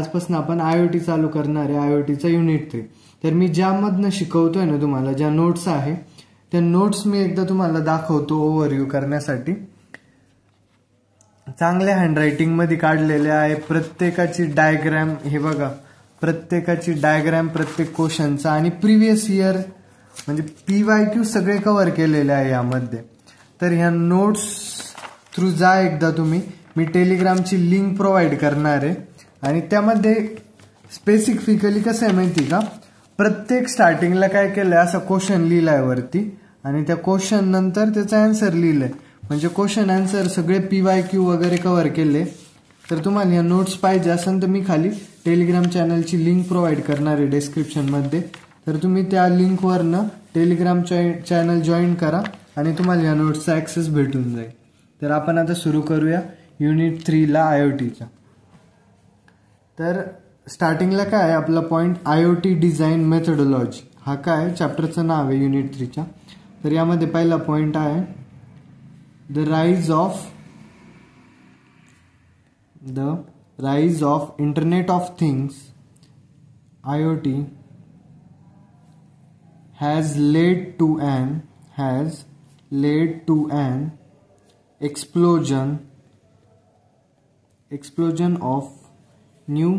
आजपासून आपण IoT चालू करणार आहे, IoTचा युनिट 3. तर मी ज्यामधनं शिकवतोय ना तुम्हाला, ज्या नोट्स आहे त्या नोट्स मी एकदा तुम्हाला दाखवतो ओव्हरव्ह्यू करण्यासाठी. चांगल्या हँडरायटिंग मध्ये काढलेले आहे. प्रत्येकाची डायग्राम हे बघा, प्रत्येकाची डायग्राम प्रत्येक क्वेश्चनचा आणि प्रिव्हियस इयर म्हणजे PYQ सगळे कव्हर केलेले आहे यामध्ये. तर ह्या नोट्स थ्रू जा एकदा तुम्ही. मी टेलिग्रामची लिंक प्रोव्हाइड करणार आहे आणि त्यामध्ये स्पेसिफिकली कसं आहे माहिती का, प्रत्येक स्टार्टिंगला काय केलंय, असा क्वेश्चन लिहिलाय वरती आणि त्या क्वेश्चन नंतर त्याचा आन्सर लिहिलंय. म्हणजे क्वेश्चन आन्सर सगळे PYQ वगैरे कव्हर केले. तर तुम्हाला या नोट्स पाहिजे असेल तर मी खाली टेलिग्राम चॅनलची लिंक प्रोव्हाइड करणार आहे डिस्क्रिप्शन मध्ये. तर तुम्ही त्या लिंकवरनं टेलिग्राम चॅनल जॉईन करा आणि तुम्हाला या नोट्सचा ऍक्सेस भेटून जाईल. तर आपण आता सुरू करूया युनिट 3 ला IoTचा. तर स्टार्टिंगला काय आहे आपला पॉइंट, IoT डिझाईन मेथोडॉलॉजी. हा काय चॅप्टरचं नाव आहे युनिट 3च्या. तर यामध्ये पहिला पॉइंट आहे the rise of internet of things. IoT has led to an explosion of new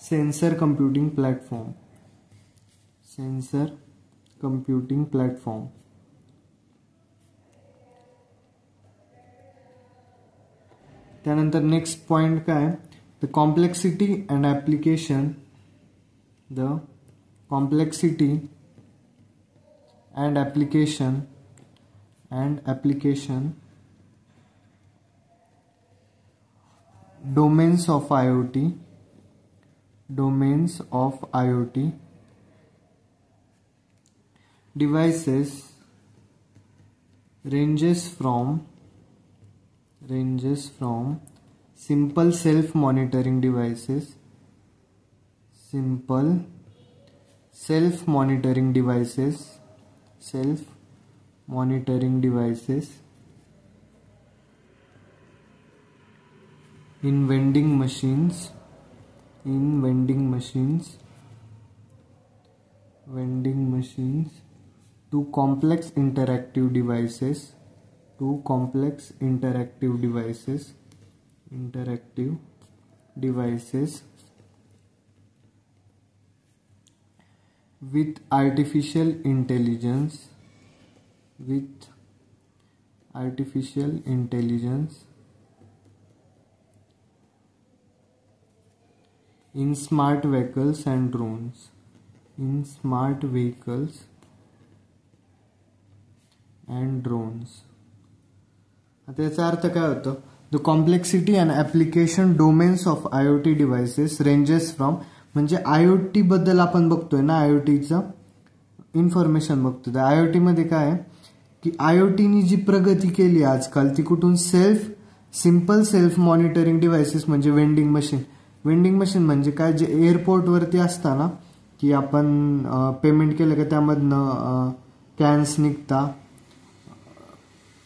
sensor computing platform. त्यानंतर नेक्स्ट पॉइंट काय, the complexity and application. The complexity and application domains of IoT devices ranges from simple self-monitoring devices in vending machines to complex interactive devices with artificial intelligence in smart vehicles and drones. आता याचा अर्थ काय होतो, the complexity and application domains of IoT devices ranges from. म्हणजे IoT बद्दल आपण बघतोय ना, IoTचं इन्फॉर्मेशन बघतोय. तर IoT मध्ये काय आहे की IoTनी जी प्रगती केली आजकाल ती कुठून, सिंपल सेल्फ मॉनिटरिंग डिव्हायसेस म्हणजे वेंडिंग मशीन म्हणजे काय, जे एअरपोर्ट वरती असताना की आपण पेमेंट केलं का त्यामधनं कॅन्स निघता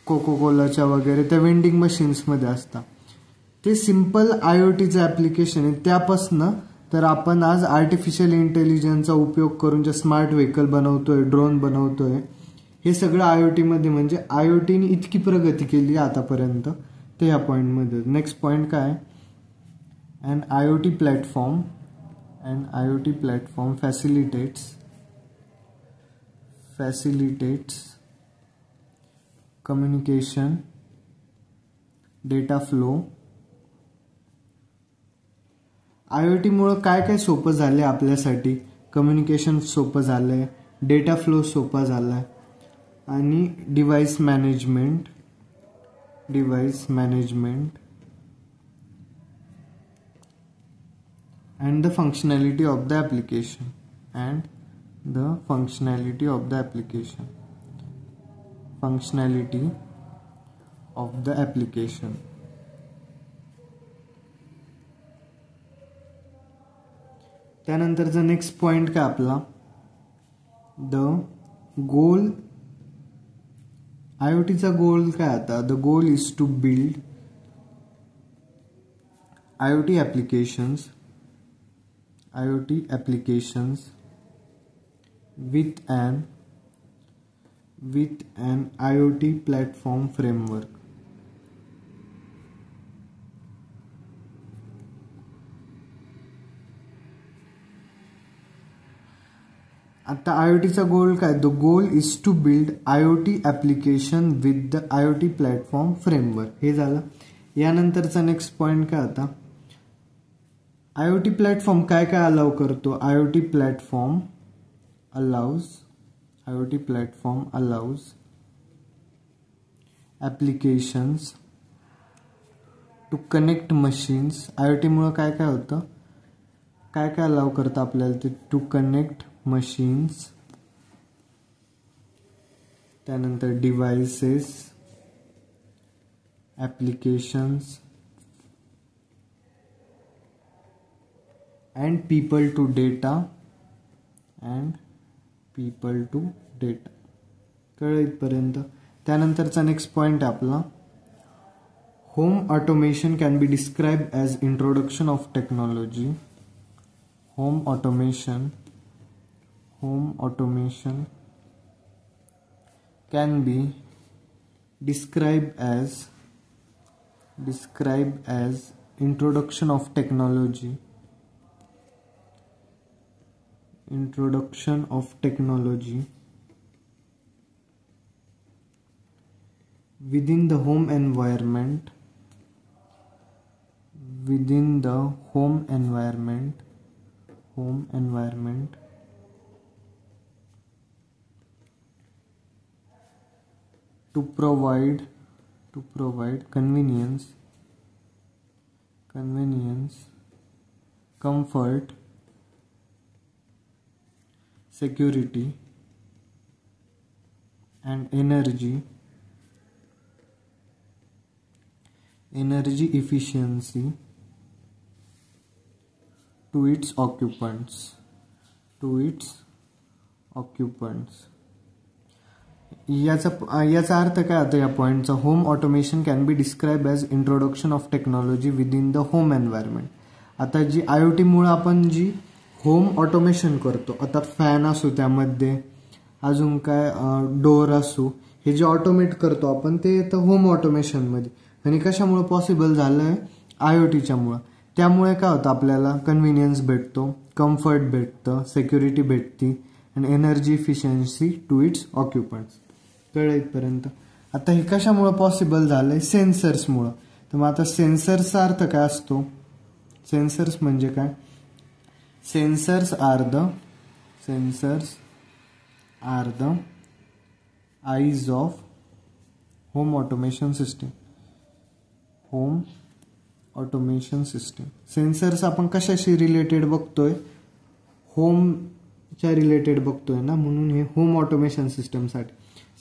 कोको कोलाच्या वगैरे, त्या वेंडिंग मशीन्स मध्ये असतात. ते सिंपल IoTचं ऍप्लिकेशन आहे. त्यापासनं तर आपण आज आर्टिफिशियल इंटेलिजन्सचा उपयोग करून जे स्मार्ट व्हेकल बनवतोय, ड्रोन बनवतोय, हे सगळं IoT मध्ये. म्हणजे IoTने इतकी प्रगती केली आतापर्यंत. ते या पॉइंट मध्ये. नेक्स्ट पॉइंट काय, an IoT platform facilitates communication, data flow. IoT मुळे काय काय सोपं झालंय आपल्यासाठी, कम्युनिकेशन सोपं झालंय, डेटा फ्लो सोपा झालाय आणि device management and the functionality of the application. त्यानंतरचा नेक्स्ट पॉइंट काय आपला, द गोल. IoTचा गोल काय आता, the goal is to build IoT applications with an IoT platform framework. आता IoTचा गोल काय? The goal is to build IoT application with the IoT platform framework. हे झालं. यानंतरचा नेक्स्ट पॉईंट काय होता? IoT प्लॅटफॉर्म काय काय अलाउ करतो? IoT platform allows applications to connect machines. IoT मुळे काय काय होतं? काय काय अलाउ करतं आपल्याला ते? टू कनेक्ट मशीन्स, त्यानंतर devices, applications and people to data कळलं इथपर्यंत? त्यानंतरचा नेक्स्ट पॉइंट आहे आपला home automation can be describe as introduction of technology. Home automation can be described as introduction of technology within the home environment to provide convenience, comfort, security and energy efficiency to its occupants. याचा अर्थ काय होता या पॉइंटचा? Home automation can be describe as introduction of technology within the home environment. आता जी IoT मुळे आपण जी होम ऑटोमेशन करतो, आता फॅन असो, त्यामध्ये अजून काय डोअर असो, हे जे ऑटोमेट करतो आपण, ते येतं होम ऑटोमेशनमध्ये. आणि कशामुळे पॉसिबल झालं आहे? IoTच्या मुळे. त्यामुळे काय होतं? आपल्याला कन्व्हिनियन्स भेटतो, कम्फर्ट भेटतं, सिक्युरिटी भेटती आणि एनर्जी इफिशियन्सी टू इट्स ऑक्युपंट्स. कळलं इथपर्यंत? आता हे कशामुळे पॉसिबल झालंय? सेन्सर्समुळं. तर मग आता सेन्सर्सचा अर्थ काय असतो? सेन्सर्स म्हणजे काय? Sensors are the eyes of home automation system. सेन्सर्स आपण कशाशी रिलेटेड बघतोय? होमच्या रिलेटेड बघतोय ना, म्हणून हे होम ऑटोमेशन सिस्टमसाठी.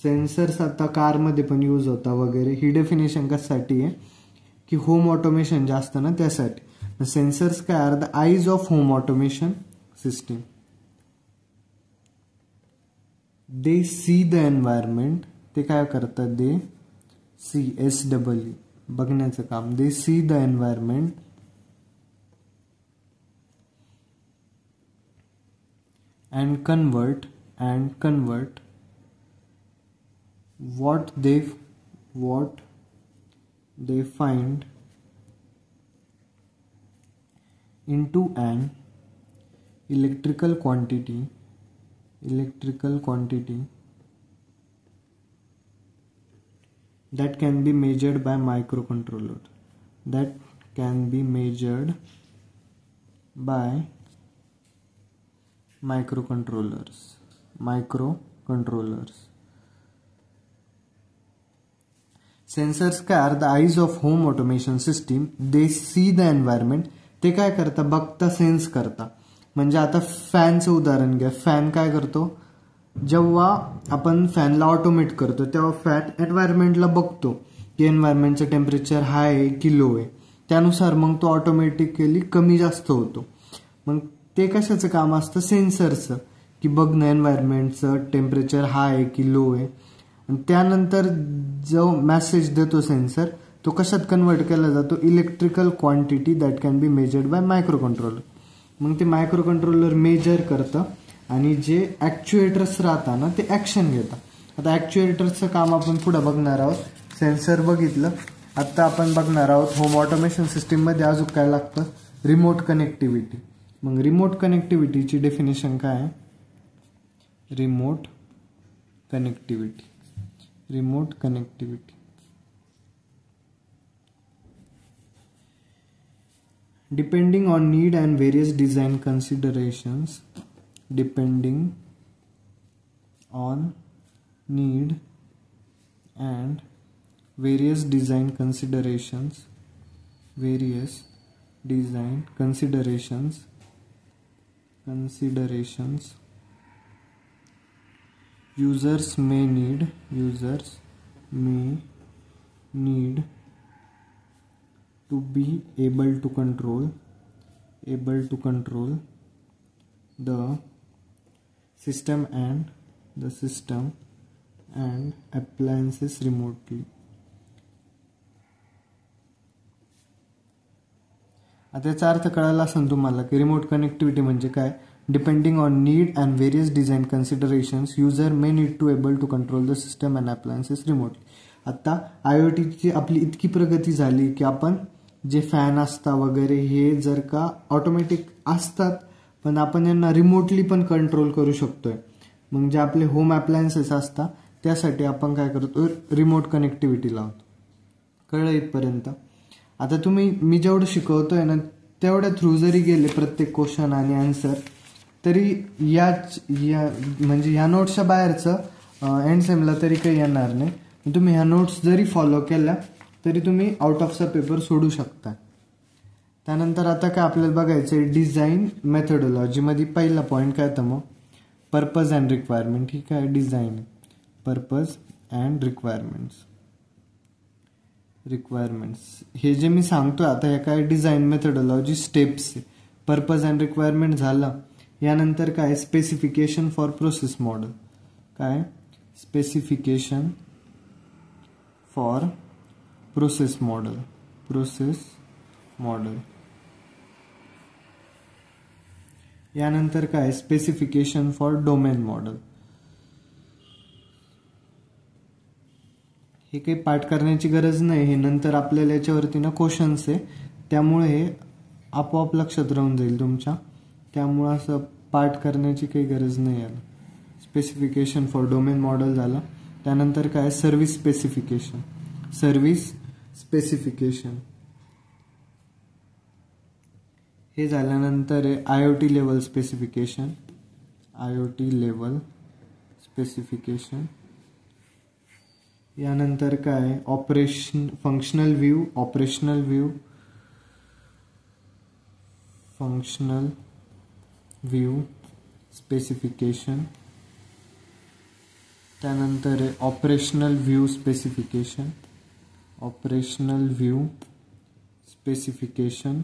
सेन्सर्स आता कारमध्ये पण यूज होता वगैरे. ही डेफिनेशन कशासाठी आहे? की होम ऑटोमेशन जास्त ना, त्यासाठी. सेन्सर्स काय? Are the eyes of home automation system. They see the environment. ते काय करतात? दे सी, SEE, बघण्याचं काम. They see the environment and convert what they find into an electrical quantity that can be measured by microcontrollers. Sensors काय? Are the eyes of home automation system. They see the environment. ते काय करता? बघता, sense करता. म्हणजे आता फॅनचं उदाहरण घ्या. फॅन काय करतो? जेव्हा आपण फॅनला ऑटोमेट करतो तेव्हा फॅन एन्व्हायरमेंटला बघतो की एन्व्हायरमेंटचं टेम्परेचर हाय आहे की लो आहे. त्यानुसार मग तो ऑटोमॅटिकली कमी जास्त होतो. मग ते कशाचं काम असतं? सेन्सरचं. की बघणं एन्व्हायरमेंटचं टेम्परेचर हाय आहे की लो आहे. आणि त्यानंतर जो मेसेज देतो सेन्सर, तो कशात कन्वर्ट केला जातो, electrical quantity that can be measured by micro controller. मग ते मायक्रो कंट्रोलर मेजर करतं आणि जे ॲक्च्युएटर्स राहतात ना ते ॲक्शन घेतात. आता ॲक्च्युएटर्सचं काम आपण पुढे बघणार आहोत. सेन्सर बघितलं, आत्ता आपण बघणार आहोत होम ऑटोमेशन सिस्टीममध्ये अजून काय लागतं, रिमोट कनेक्टिव्हिटी. मग रिमोट कनेक्टिव्हिटीची डेफिनेशन काय आहे, remote connectivity. Remote connectivity depending on need and various design considerations, depending on need and various design considerations, users may need to be able to control the system and appliances remotely. आता याचा अर्थ कळाला असेल तुम्हाला की remote connectivity म्हणजे काय. Depending on need and various design considerations user may need to able to control the system and appliances remotely. आता IoTची आपली इतकी प्रगती झाली की आपण जे फॅन असतात वगैरे हे जर का ऑटोमॅटिक असतात पण आपण यांना रिमोटली पण कंट्रोल करू शकतोय. मग जे आपले होम अप्लायन्सेस असतात त्यासाठी आपण काय करतो, रिमोट कनेक्टिव्हिटी लावतो. कळलं इथपर्यंत. आता तुम्ही मी जेवढं शिकवतोय ना तेवढ्या थ्रू जरी गेले प्रत्येक क्वेश्चन आणि आन्सर तरी या म्हणजे ह्या नोट्सच्या बाहेरचं एंड सेमला तरी काही येणार नाही. तुम्ही ह्या नोट्स जरी फॉलो केल्या तरी तुम्ही आउट ऑफचा पेपर सोडू शकता. त्यानंतर आता काय आपल्याला बघायचं आहे, डिझाईन मेथडॉलॉजीमध्ये पहिला पॉईंट काय तर मग पर्पज अँड रिक्वायरमेंट. ठीक आहे, डिझाईन पर्पज अँड रिक्वायरमेंट्स हे जे मी सांगतोय आता हे काय design methodology steps. Purpose and requirement झालं. यानंतर काय स्पेसिफिकेशन फॉर प्रोसेस मॉडेल. काय स्पेसिफिकेशन फॉर प्रोसेस मॉडेल. यानंतर काय स्पेसिफिकेशन फॉर डोमेन मॉडेल. हे काही पाठ करण्याची गरज नाही, हे नंतर आपल्याला याच्यावरती ना क्वेश्चन्स आहे त्यामुळे हे आपोआप लक्षात राहून जाईल तुमच्या. त्यामुळे असं पाठ करण्याची काही गरज नाही आहे. स्पेसिफिकेशन फॉर डोमेन मॉडेल झालं. त्यानंतर काय सर्व्हिस स्पेसिफिकेशन हे झाल्यानंतर IoT लेवल स्पेसिफिकेशन. यानंतर काय फंक्शनल व्ह्यू स्पेसिफिकेशन. त्यानंतर ऑपरेशनल व्ह्यू स्पेसिफिकेशन.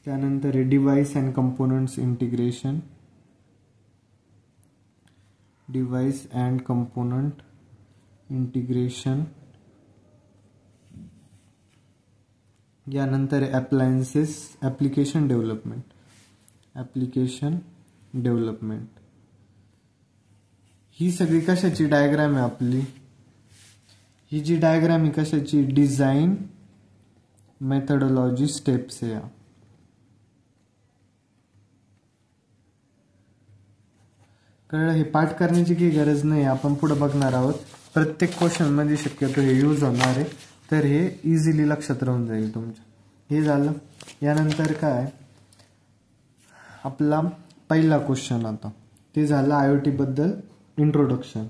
त्यानंतर डिव्हाइस अँड कंपोनंट्स इंटिग्रेशन. यानंतर अप्लायन्सेस ॲप्लिकेशन डेव्हलपमेंट. ही सगळी कशाची डायग्राम आहे आपली, ही जी डायग्राम आहे कशाची, डिझाईन मेथडॉलॉजी स्टेप्स आहे. कळलं. हे पाठ करण्याची काही गरज नाही, आपण पुढे बघणार आहोत. प्रत्येक क्वेश्चन मध्ये शक्यतो हे यूज होणार आहे तर हे इझिली लक्षात राहून जाईल तुमच्या. हे झालं. यानंतर काय आपला पहिला क्वेश्चन आता ते झालं IoT बद्दल इंट्रोडक्शन.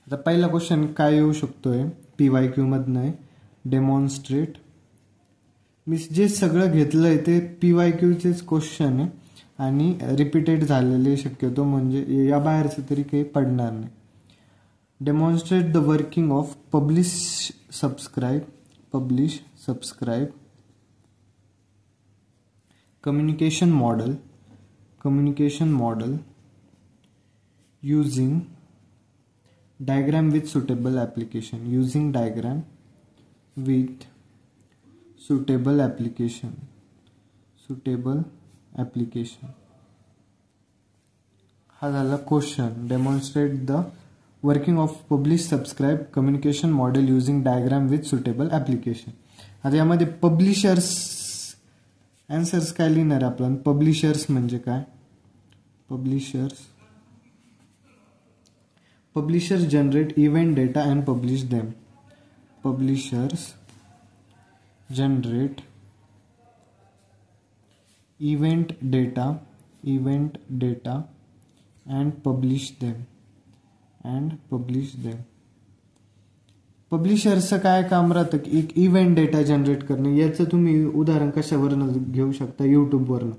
आता पहिला क्वेश्चन काय येऊ शकतोय PYQ मधनं, डेमॉन्स्ट्रेट. मी जे सगळं घेतलंय ते PYQचेच क्वेश्चन आहे आणि रिपीटेड झालेले शक्यतो, म्हणजे या बाहेरचं तरी काही पडणार नाही. Demonstrate the working of publish subscribe communication model using diagram with suitable application, using diagram with suitable application. हा झाला question. Demonstrate the working of publish subscribe communication model using diagram with suitable application. आता यामध्ये publishers answers काय लिहिणार आपण. Publishers म्हणजे काय. Publishers generate event data and publish them. Publishers generate event data and publish them. पब्लिशरचं काय काम राहतं की एक इव्हेंट डेटा जनरेट करणे. याचं तुम्ही उदाहरण कशावरनं घेऊ शकता. यूट्यूबवरनं.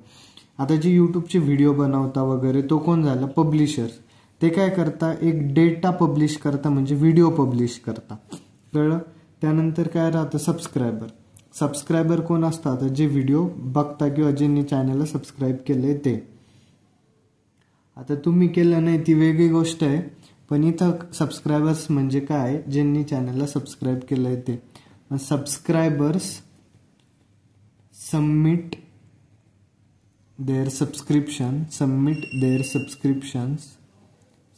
आता जे यूट्यूबचे व्हिडिओ बनवता वगैरे तो कोण झाला. पब्लिशर्स. ते काय करता एक डेटा पब्लिश करता म्हणजे व्हिडिओ पब्लिश करता. कळलं. त्यानंतर काय राहतं सबस्क्रायबर कोण असतात जे व्हिडिओ बघता किंवा ज्यांनी चॅनलला सबस्क्राईब केलंय ते. आता तुम्ही केलं नाही ती वेगळी गोष्ट आहे, पण इथं सबस्क्रायबर्स म्हणजे काय ज्यांनी चॅनलला सबस्क्राईब केलंय ते. Subscribers submit their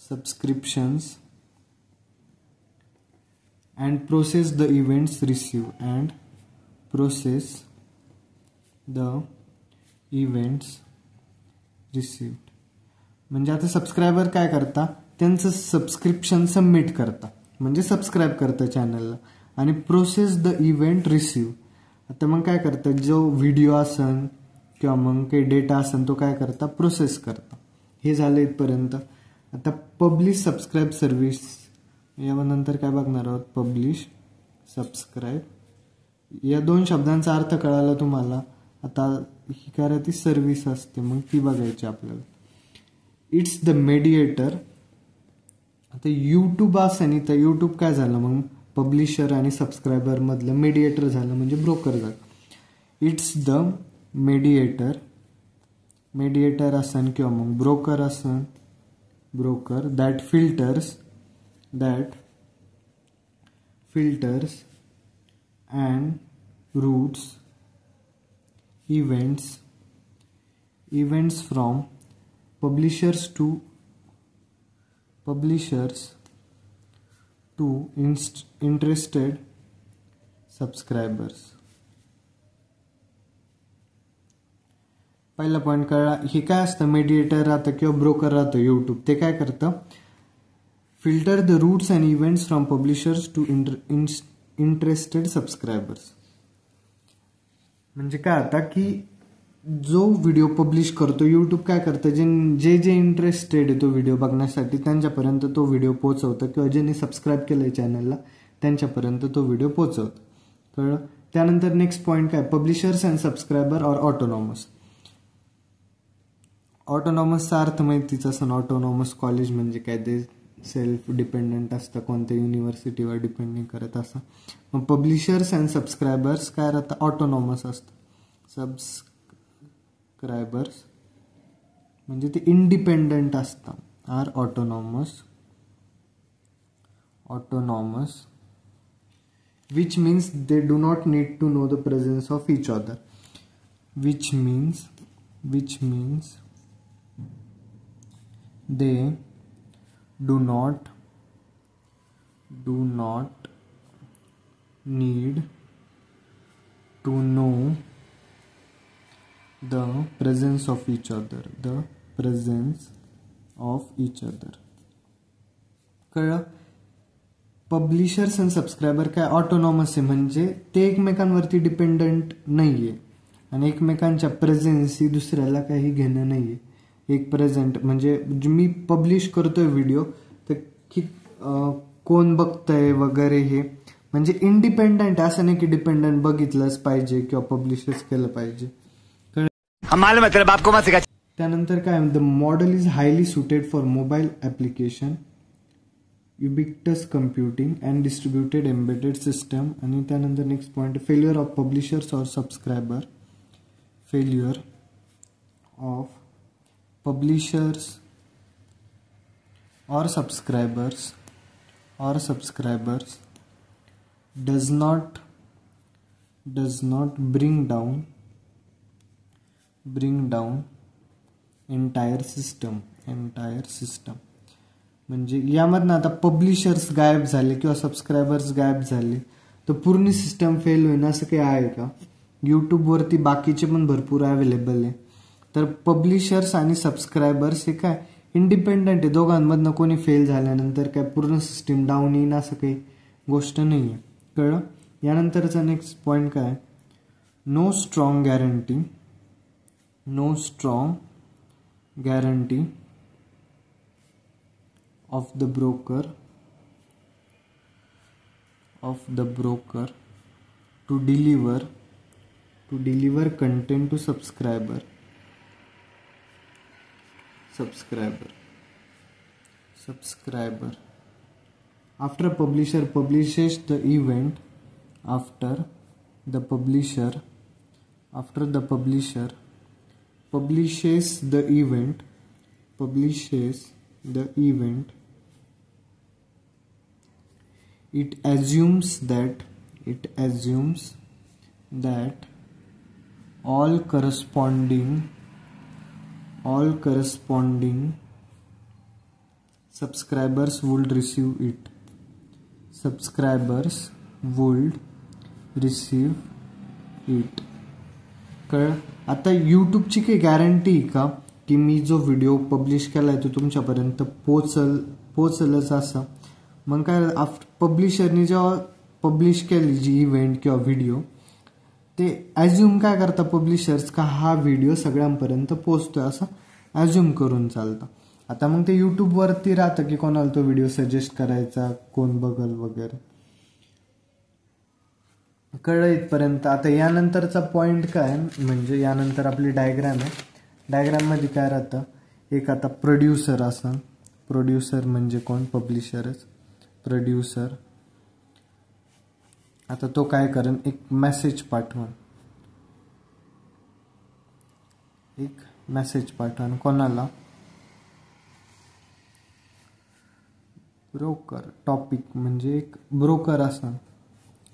subscriptions and process the events received. म्हणजे आता सबस्क्रायबर काय करता त्यांचं सबस्क्रिप्शन सबमिट करता म्हणजे सबस्क्राईब करता चॅनलला आणि प्रोसेस द इव्हेंट रिसीव. आता मग काय करता जो व्हिडिओ असन किंवा मग काही डेटा असन तो काय करता प्रोसेस करता. हे झालं इथपर्यंत. आता पब्लिश सबस्क्राईब सर्व्हिस यानंतर काय बघणार आहोत. पब्लिश सबस्क्राईब या दोन शब्दांचा अर्थ कळाला तुम्हाला. आता ही काय राहते सर्व्हिस असते मग ती बघायची आपल्याला. It's the mediator. आता यूट्यूब असं तर यूट्यूब काय झालं मग पब्लिशर आणि सबस्क्रायबर मधलं मेडिएटर झालं म्हणजे ब्रोकर झालं. इट्स द मेडिएटर असन किंवा मग ब्रोकर असन that filters and routes events from publishers to interested subscribers. पहिला पॉईंट कळला. हे काय असतं मेडिएटर राहतं किंवा ब्रोकर राहतं यूट्यूब. ते काय करतं filter the routes and events from publishers to interested subscribers. म्हणजे काय आता की जो व्हिडिओ पब्लिश करतो यूट्यूब काय करतं जे इंटरेस्टेड आहे तो व्हिडिओ बघण्यासाठी त्यांच्यापर्यंत तो व्हिडिओ पोहोचवतं किंवा ज्यांनी सबस्क्राईब केलंय चॅनलला त्यांच्यापर्यंत तो व्हिडिओ पोहोचवतं. कळलं. त्यानंतर नेक्स्ट पॉईंट काय publishers and subscriber or autonomous. ऑटोनॉमसचा अर्थ माहितीच असं. ऑटोनॉमस कॉलेज म्हणजे काय ते सेल्फ डिपेंडंट असतं कोणत्या युनिव्हर्सिटीवर डिपेंडिंग करत असं. मग पब्लिशर्स अँड सबस्क्रायबर्स काय राहतं ऑटोनॉमस असतं. सबस्क्रायबर्स म्हणजे ते इंडिपेंडंट असतं. Are autonomous which means they do not need to know the presence of each other. Which means they do not need to know the presence of each other. कळलं. Publishers and subscriber काय autonomous आहे म्हणजे ते एकमेकांवरती dependent नाहीये आणि एकमेकांच्या presence ही दुसऱ्याला काही घेणं नाहीये. एक प्रेझेंट म्हणजे मी पब्लिश करतोय व्हिडिओ तर की कोण बघतंय वगैरे हे म्हणजे इंडिपेंडंट. असं नाही की डिपेंडंट बघितलंच पाहिजे किंवा पब्लिशच केलं पाहिजे. त्यानंतर काय the model is highly suited for mobile application ubiquitous computing and distributed embedded system. आणि त्यानंतर next point failure of publishers or subscriber. Failure of publishers or subscribers or subscribers does not bring down entire system. म्हणजे यामधनं आता publishers गायब झाले किंवा subscribers गायब झाले तर पूर्ण सिस्टम फेल होईल असं काही आहे का? यूट्यूबवरती बाकीचे पण भरपूर अवेलेबल आहे. तर पब्लिशर्स आणि सबस्क्रायबर्स हे काय इंडिपेंडंट आहे, दोघांमधनं कोणी फेल झाल्यानंतर काय पूर्ण सिस्टीम डाऊन येईन असं काही गोष्ट नाही आहे. कळलं? यानंतरचा नेक्स्ट पॉईंट काय? No strong guarantee of the broker to deliver content to subscriber. After a publisher publishes the event, after the publisher publishes the event, it assumes that all corresponding subscribers would receive it. आता यूट्यूबची काही guarantee का की मी जो video publish केलाय तो तुमच्यापर्यंत पोचलच असं? मग काय पब्लिशरनी जेव्हा पब्लिश केली जी इव्हेंट किंवा व्हिडिओ ते ॲज्युम काय करता पब्लिशर्स का हा व्हिडिओ सगळ्यांपर्यंत पोचतोय असं ॲज्युम करून चालतं. आता मग ते यूट्यूबवरती राहतं की कोणाला तो व्हिडिओ सजेस्ट करायचा, कोण बघल वगैरे. कळलं इथपर्यंत? आता यानंतरचा पॉइंट काय म्हणजे यानंतर आपली डायग्राम आहे. डायग्राम मध्ये काय राहतं? एक आता प्रोड्युसर असं, प्रोड्युसर म्हणजे कोण? पब्लिशरच. प्रोड्युसर आता तो काय करेन? एक मेसेज पाठवून कोणाला? ब्रोकर. टॉपिक म्हणजे एक ब्रोकर असं.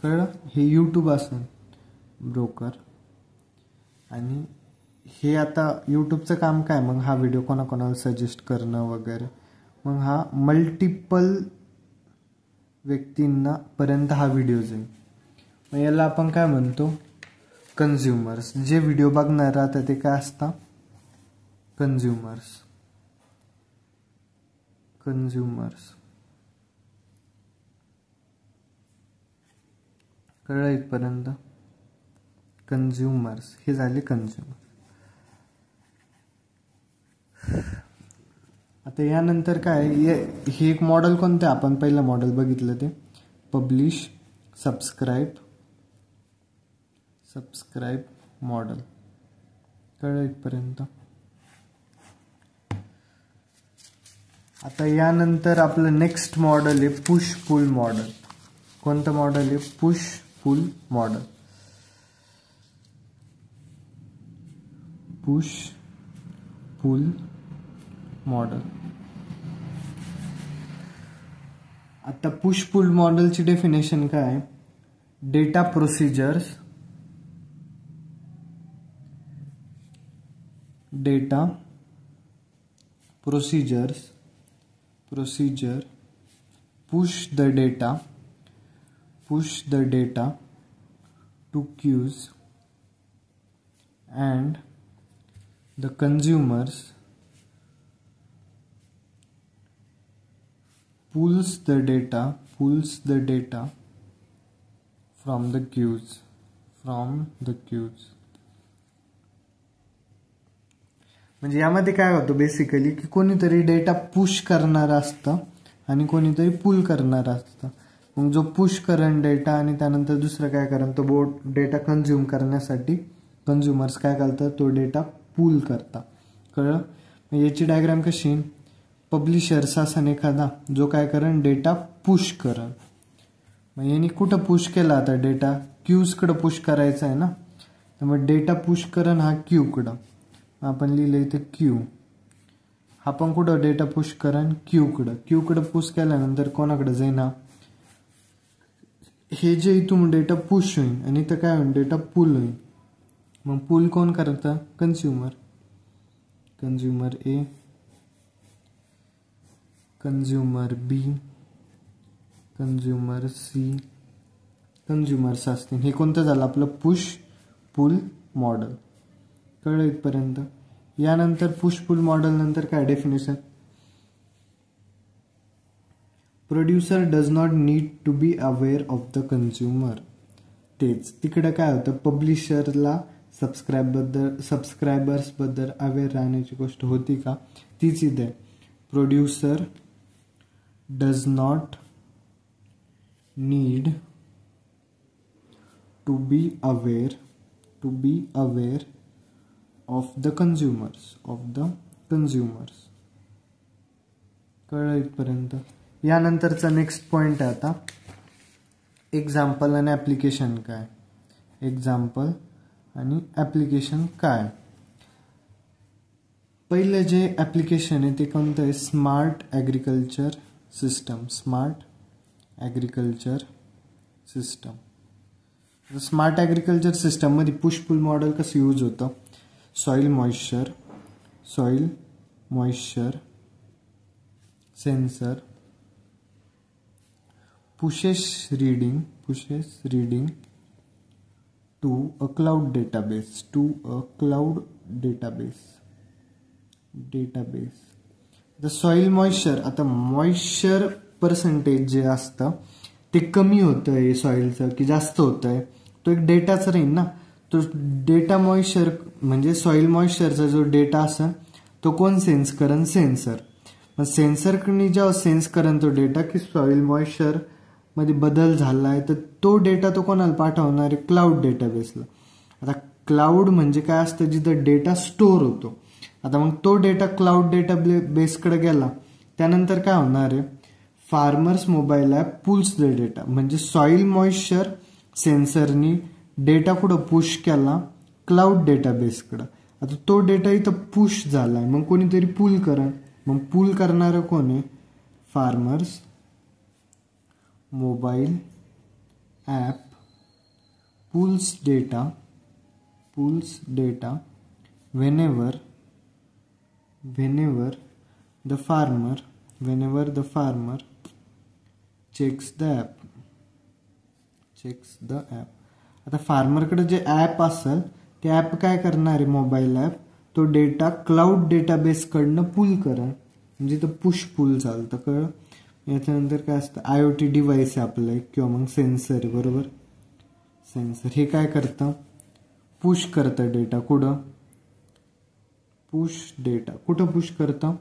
कळलं? हे यूट्यूब असं ब्रोकर. आणि हे आता यूट्यूबचं काम काय? मग हा व्हिडिओ कोणाकोणाला सजेस्ट करणं वगैरे. मग हा मल्टिपल व्यक्तींना पर्यंत हा व्हिडिओ जाईल. मग याला आपण काय म्हणतो? कन्झ्युमर्स. जे व्हिडिओ बघणार राहतात ते काय असतात? कन्झ्युमर्स. कळलं इथपर्यंत? कन्झ्युमर्स हे झाले कन्झ्युमर. आता यानंतर काय? हे एक मॉडेल कोणतं आहे? आपण पहिलं मॉडेल बघितलं ते पब्लिश सबस्क्राईब मॉडेल. कळलं इथपर्यंत? आता यानंतर आपलं नेक्स्ट मॉडेल आहे पुश पुल मॉडेल. कोणतं मॉडेल आहे? Push pull model. आता पुश पुल मॉडेलची डेफिनेशन काय? Data procedure push the data to queues and the consumers pulls the data from the queues. म्हणजे यामध्ये काय होतं बेसिकली की कोणीतरी डेटा पुश करणार असतं आणि कोणीतरी पुल करणार असतं. मग जो पुश करेन डेटा आणि त्यानंतर दुसरं काय करेन तो डेटा कंझ्युम करण्यासाठी कंझ्युमर्स काय करतात? तो डेटा पुल करतात. कळलं? याची डायग्राम कशी? पब्लिशर्स असा एखादा जो काय करेन? डेटा पुश करेन. मग यांनी कुठं पुश केला? आता डेटा क्यूजकडं पुश करायचा आहे ना, तर मग डेटा पुश करेन हा क्यूकडं. आपण लिहिलं इथे क्यू. हा पण कुठं डेटा पुश करण, क्यूकडं पुश केल्यानंतर कोणाकडे जाईना, हे जे इथून डेटा पुश होईल आणि इथं काय होईल, डेटा पुल होईल. मग पुल कोण करतं, कंझ्युमर ए, कंझ्युमर बी, कंझ्युमर सी, कंझ्युमर्स असतील. हे कोणतं झालं आपलं, पुश पुल मॉडेल. कळलं इथपर्यंत. यानंतर पुश पुल मॉडेल नंतर काय definition, producer does not need to be aware of the consumer. तेच तिकडे काय होतं, पब्लिशरला सबस्क्रायबर्स बद्दल अवेअर राहण्याची गोष्ट होती का, तीच इथे. Producer does not need to be aware of the consumers. कळलं इथपर्यंत. यानंतरचा नेक्स्ट पॉइंट आहे आता एक्झाम्पल आणि ऍप्लिकेशन काय. एक्झाम्पल आणि ऍप्लिकेशन काय. पहिलं जे ऍप्लिकेशन आहे ते कोणतं आहे, smart agriculture system. Smart agriculture system मध्ये पुश पुल मॉडेल कसं यूज होतं, soil moisture sensor pushes reading to a cloud database. The soil moisture, आता मॉइश्चर पर्सेंटेज जे असतं ते कमी होतंय सॉइलचं की जास्त होतंय, तो एक डेटाच राहील ना. तो डेटा मॉइश्चर म्हणजे सॉइल मॉइश्चरचा जो डेटा असेल तो कोण सेन्स करण, सेन्सर. मग सेन्सरकडे जेव्हा सेन्स करण तो डेटा की सॉइल मॉइश्चर मध्ये बदल झालाय, तर तो डेटा तो कोणाला पाठवणार आहे, क्लाउड डेटाबेसला. आता क्लाउड म्हणजे काय असतं, जिथं डेटा स्टोअर होतो. आता मग तो डेटा क्लाउड डेटाबेसकडे गेला त्यानंतर काय होणार आहे, farmers mobile app pulls the data. म्हणजे सॉइल मॉइश्चर सेन्सरनी डेटा कुठं पुश केला, क्लाउड डेटाबेसकडं. आता तो डेटा इथं पुश झालाय, मग कोणीतरी पुल करण. मग पुल करणारं कोण आहे, farmers mobile app pulls data whenever the farmer checks the app. आता फार्मरकडे जे ॲप असेल ते ॲप काय करणार आहे, मोबाईल ॲप तो डेटा क्लाउड डेटाबेस कडनं पुल करा. म्हणजे तो पुश पुल चालतं. कळलं. याच्यानंतर काय असतं, IoT डिव्हाइस आहे आपलं किंवा मग सेन्सर आहे, बरोबर. सेन्सर हे काय करतं, पुश करतं डेटा. कुठं पुश करतं,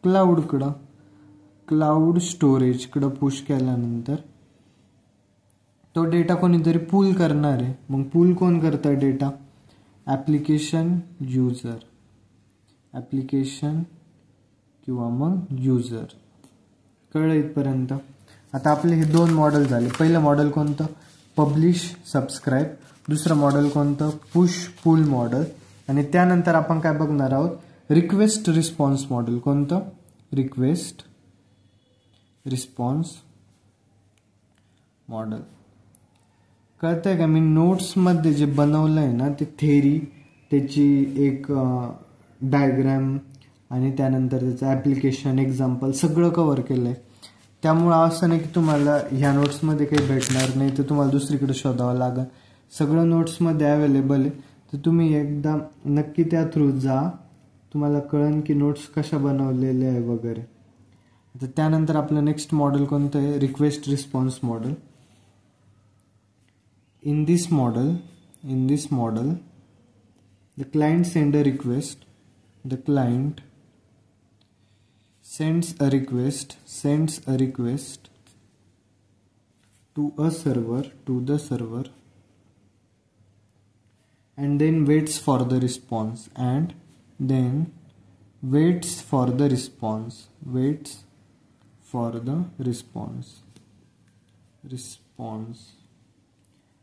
क्लाउडकडं. क्लाउड स्टोरेजकडं पुश केल्यानंतर तो डेटा कोणीतरी पूल करणार आहे. मग पूल कोण करतं डेटा, ऍप्लिकेशन किंवा मग युजर. कळलं इथपर्यंत. आता आपले हे दोन मॉडेल झाले. पहिलं मॉडेल कोणतं, पब्लिश सबस्क्राईब. दुसरं मॉडेल कोणतं, पुश पुल मॉडेल. आणि त्यानंतर आपण काय बघणार आहोत, रिक्वेस्ट रिस्पॉन्स मॉडेल. कोणतं, रिक्वेस्ट रिस्पॉन्स मॉडेल. कळतंय का, मी नोट्समध्ये जे बनवलंय ना ते थेरी, त्याची एक डायग्रॅम आणि त्यानंतर त्याचं ॲप्लिकेशन, एक्झाम्पल सगळं कव्हर केलंय. त्यामुळं असं नाही की तुम्हाला ह्या नोट्समध्ये काही भेटणार नाही तर तुम्हाला दुसरीकडे शोधावं लागेल. सगळं नोट्समध्ये अवेलेबल आहे. तर तुम्ही एकदा नक्की त्या थ्रू जा, तुम्हाला कळेल की नोट्स कशा बनवलेले आहे वगैरे. तर त्यानंतर आपलं नेक्स्ट मॉडेल कोणतं आहे, request response model. In this model, the client sends a request. The client sends a request to the server, and then waits for the response.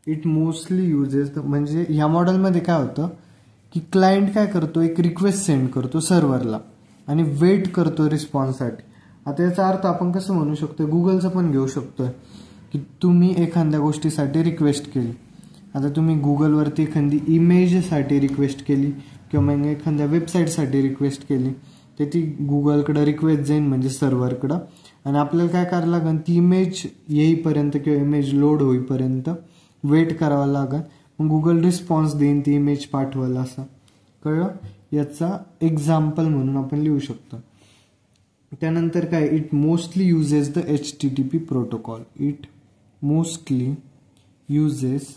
It mostly uses, म्हणजे ह्या मॉडेलमध्ये काय होतं की क्लायंट काय करतो, एक रिक्वेस्ट सेंड करतो सर्व्हरला. आणि वेट करतो रिस्पॉन्ससाठी. आता याचा अर्थ आपण कसं म्हणू शकतो, गुगलचं पण घेऊ शकतोय की तुम्ही एखाद्या गोष्टीसाठी रिक्वेस्ट केली. आता तुम्ही गुगलवरती एखादी इमेजसाठी रिक्वेस्ट केली किंवा मग एखाद्या वेबसाईटसाठी रिक्वेस्ट केली, तर ती गुगलकडं रिक्वेस्ट जाईल म्हणजे सर्व्हरकडं, आणि आपल्याला काय करावं लागेल, ती इमेज येईपर्यंत किंवा इमेज लोड होईपर्यंत वेट करावं लागेल. मग गुगल रिस्पॉन्स देईन ती इमेज पाठवायला. असं कळलं. याचा एक्झाम्पल म्हणून आपण लिहू शकतो. त्यानंतर काय, it mostly uses the HTTP protocol. It mostly uses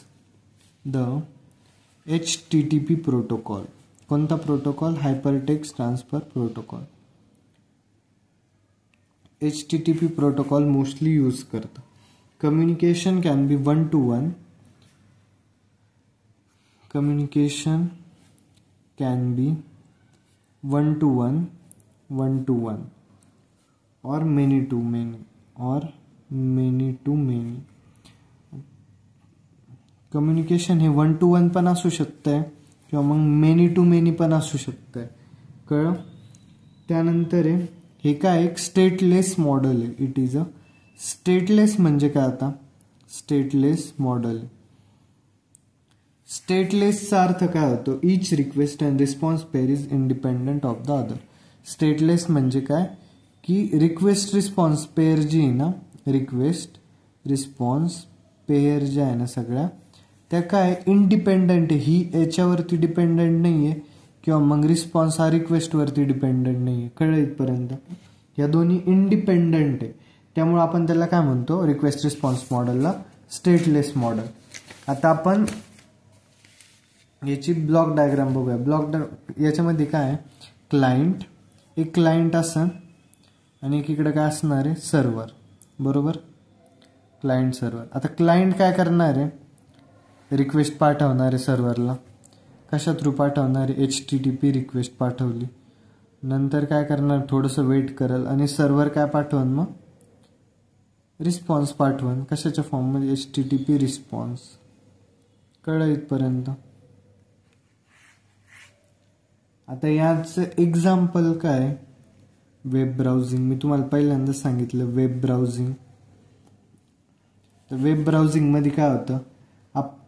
the HTTP protocol. कोणता protocol? Hypertext transfer protocol. HTTP protocol mostly use करतं. Communication can be 1-to-1. Communication can be 1-to-1, 1-to-1 or many-to-many or many-to-many. Communication हे 1-to-1 पण असू शकतंय किंवा मग many-to-many पण असू शकतंय. कळलं. त्यानंतर हे काय, एक स्टेटलेस मॉडेल आहे. इट इज अ स्टेटलेस म्हणजे काय, आता स्टेटलेस मॉडेल. स्टेटलेसचा अर्थ काय होतो, each request and response pair is independent of the other. Stateless म्हणजे काय की रिक्वेस्ट रिस्पॉन्स पेअर जी आहे ना, रिक्वेस्ट रिस्पॉन्स पेअर ज्या आहे ना सगळ्या, त्या काय इंडिपेंडंट आहे. ही याच्यावरती डिपेंडंट नाही आहे किंवा मग रिस्पॉन्स हा रिक्वेस्टवरती डिपेंडंट नाही आहे. कळलं इथपर्यंत. या दोन्ही इंडिपेंडंट आहे, त्यामुळे आपण त्याला काय म्हणतो, रिक्वेस्ट रिस्पॉन्स मॉडेलला स्टेटलेस मॉडेल. आता आपण याची ब्लॉक डायग्राम बघूया. याच्यामध्ये काय आहे, क्लायंट, एक क्लायंट असन आणि एकीकडे काय असणार आहे, सर्व्हर. बरोबर, क्लायंट सर्व्हर. आता क्लायंट काय करणार आहे, रिक्वेस्ट पाठवणार आहे सर्व्हरला. कशा थ्रू पाठवणार आहे, HTTP रिक्वेस्ट पाठवली. नंतर काय करणार, थोडंसं वेट करेल आणि सर्व्हर काय पाठवण, मग रिस्पॉन्स पाठवण. कशाच्या फॉर्ममध्ये, HTTP रिस्पॉन्स. कळलं इथपर्यंत. आता याचं एक्झाम्पल काय, वेब ब्राउझिंग. मी तुम्हाला पहिल्यांदा सांगितलं वेब ब्राउझिंग. तर वेब ब्राउझिंगमध्ये काय होतं,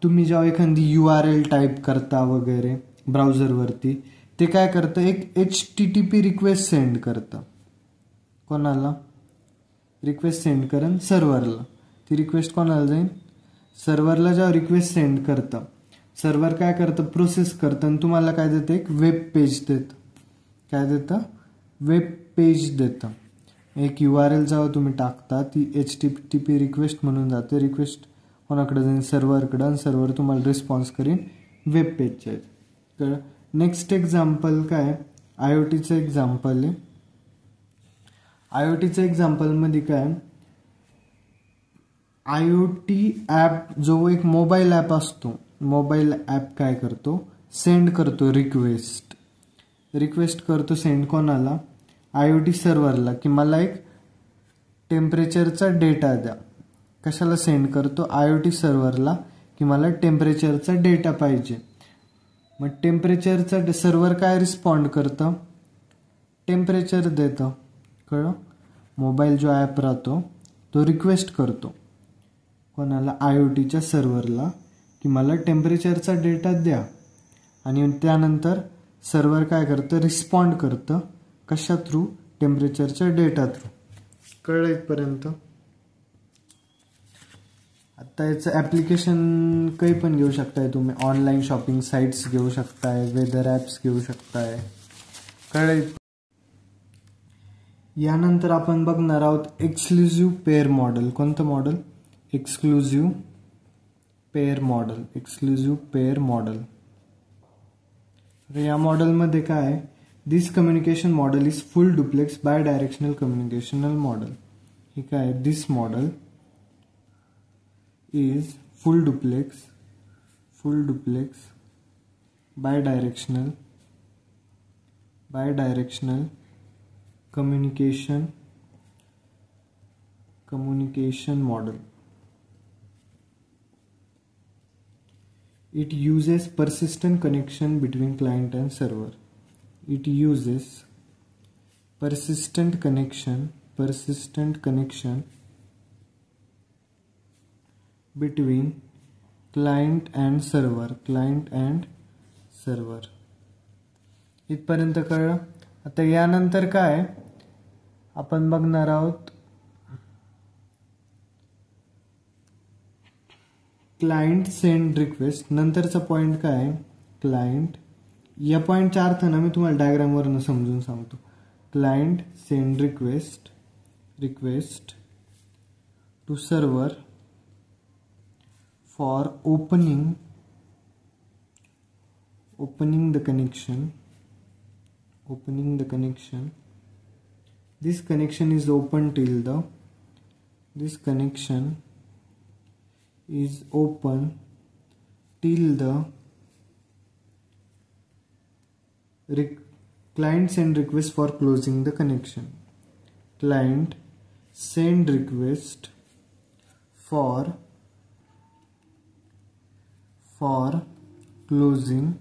तुम्ही जेव्हा एखादी URL टाईप करता वगैरे ब्राउझरवरती, ते काय करतं, एक HTTP रिक्वेस्ट सेंड करतं. कोणाला, रिक्वेस्ट सेंड करेन सर्व्हरला. ती रिक्वेस्ट कोणाला जाईल, सर्व्हरला. जेव्हा रिक्वेस्ट सेंड करतं, सर्व्हर काय करतं, प्रोसेस करतं आणि तुम्हाला काय देतं, एक वेब पेज देतं. काय देतं, वेब पेज देतं. एक URL जेव्हा तुम्ही टाकता, ती HTTP रिक्वेस्ट म्हणून जाते. रिक्वेस्ट कोणाकडे जाईल, सर्व्हरकडं, आणि सर्व्हर तुम्हाला रिस्पॉन्स करीन वेब पेजच्या. तर नेक्स्ट एक्झाम्पल काय, IoTचं एक्झाम्पल आहे. IoTचं एक्झाम्पलमध्ये काय, IoT ॲप जो एक मोबाईल ॲप असतो, मोबाईल ॲप काय करतो, सेंड करतो रिक्वेस्ट करतो सेंड कोणाला, IoT सर्व्हरला, की मला एक टेम्परेचरचा डेटा द्या. कशाला सेंड करतो, IoT सर्व्हरला, की मला टेम्परेचरचा डेटा पाहिजे. मग टेम्परेचरचा सर्व्हर काय रिस्पॉन्ड करतं, टेम्परेचर देतं. कळलं. मोबाईल जो ॲप राहतो तो रिक्वेस्ट करतो कोणाला, IoTच्या सर्व्हरला, की मला टेम्परेचरचा डेटा द्या. आणि त्यानंतर सर्व्हर काय करतं, रिस्पॉन्ड करतं. कशा थ्रू, टेम्परेचरच्या डेटा थ्रू. कळलं इथपर्यंत. आता याचं ॲप्लिकेशन काही पण घेऊ शकताय तुम्ही. ऑनलाईन शॉपिंग साईट्स घेऊ शकताय, वेदर ॲप्स घेऊ शकताय. कळलं. यानंतर आपण बघणार आहोत एक्सक्लुझिव्ह पेअर मॉडेल. कोणतं मॉडेल, exclusive pair model. Exclusive pair model. या मॉडेलमध्ये काय, this communication model is full duplex bidirectional communicational model. हे काय, this model is full duplex bidirectional communication model. It uses persistent connection between client and server. It uses persistent connection between client and server. इथपर्यंत कळलं. आता यानंतर काय आपण बघणार आहोत, क्लायंट सेंड रिक्वेस्ट. नंतरचा पॉइंट काय आहे, क्लायंट. या पॉइंटचा अर्थ ना मी तुम्हाला डायग्राम वरून समजून सांगतो. Client send request to server for opening the connection. This connection is open till the client send request for closing the connection. Client send request for closing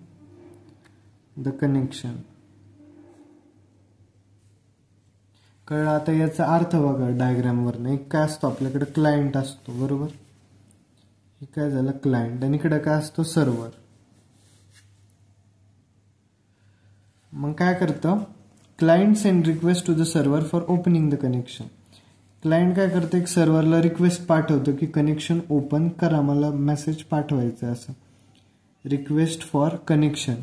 the connection. कळलं. आता याचा अर्थ बघा डायग्राम वरनं. एक काय असतो आपल्याकडे, क्लायंट असतो बरोबर. हे काय झालं क्लायंट, आणि इकडे काय असतो सर्व्हर. मग काय करतं, client send request to the server for opening the connection. Client काय करतं, एक सर्व्हरला रिक्वेस्ट पाठवतं की कनेक्शन ओपन करा, मला मेसेज पाठवायचं असं. रिक्वेस्ट फॉर कनेक्शन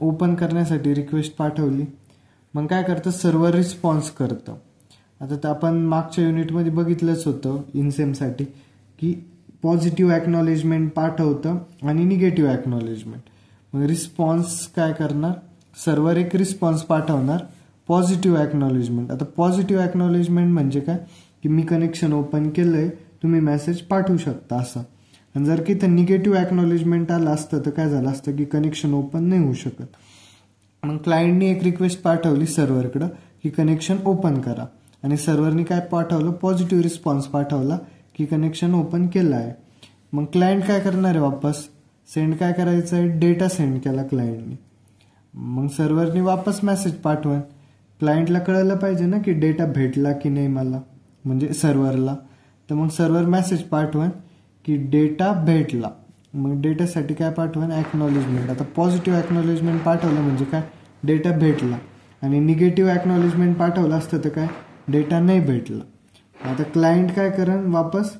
ओपन करण्यासाठी रिक्वेस्ट पाठवली. मग काय करतं, सर्व्हर रिस्पॉन्स करतं. आता तर आपण मागच्या युनिटमध्ये बघितलंच होतं इनसेमसाठी की पॉझिटिव्ह ॲक्नॉलेजमेंट पाठवतं आणि निगेटिव्ह ॲक्नॉलेजमेंट. मग रिस्पॉन्स काय करणार, सर्व्हर एक रिस्पॉन्स पाठवणार पॉझिटिव्ह ॲक्नॉलेजमेंट. आता पॉझिटिव्ह ॲक्नॉलेजमेंट म्हणजे काय की मी कनेक्शन ओपन केलंय, तुम्ही मेसेज पाठवू शकता असं. आणि जर की इथं निगेटिव्ह ॲक्नॉलेजमेंट आलं असतं तर काय झालं असतं की कनेक्शन ओपन नाही होऊ शकत. मग क्लायंटने एक रिक्वेस्ट पाठवली सर्व्हरकडं की कनेक्शन ओपन करा, आणि सर्व्हरने काय पाठवलं, पॉझिटिव्ह रिस्पॉन्स पाठवला की कनेक्शन ओपन केलं आहे. मग क्लायंट काय करणार आहे, वापस सेंड काय करायचं आहे, डेटा सेंड केला क्लायंटने. मग सर्व्हरने वापस मेसेज पाठवून क्लायंटला कळलं पाहिजे ना की डेटा भेटला की नाही मला, म्हणजे सर्व्हरला. तर मग सर्व्हर मेसेज पाठवून की डेटा भेटला. मग डेटासाठी काय पाठवून, ॲक्नॉलेजमेंट. आता पॉझिटिव्ह ॲक्नॉलेजमेंट पाठवलं म्हणजे काय, डेटा भेटला. आणि निगेटिव्ह ॲक्नॉलेजमेंट पाठवलं असतं तर काय, डेटा नाही भेटला. आता क्लायंट काय करेन, वापस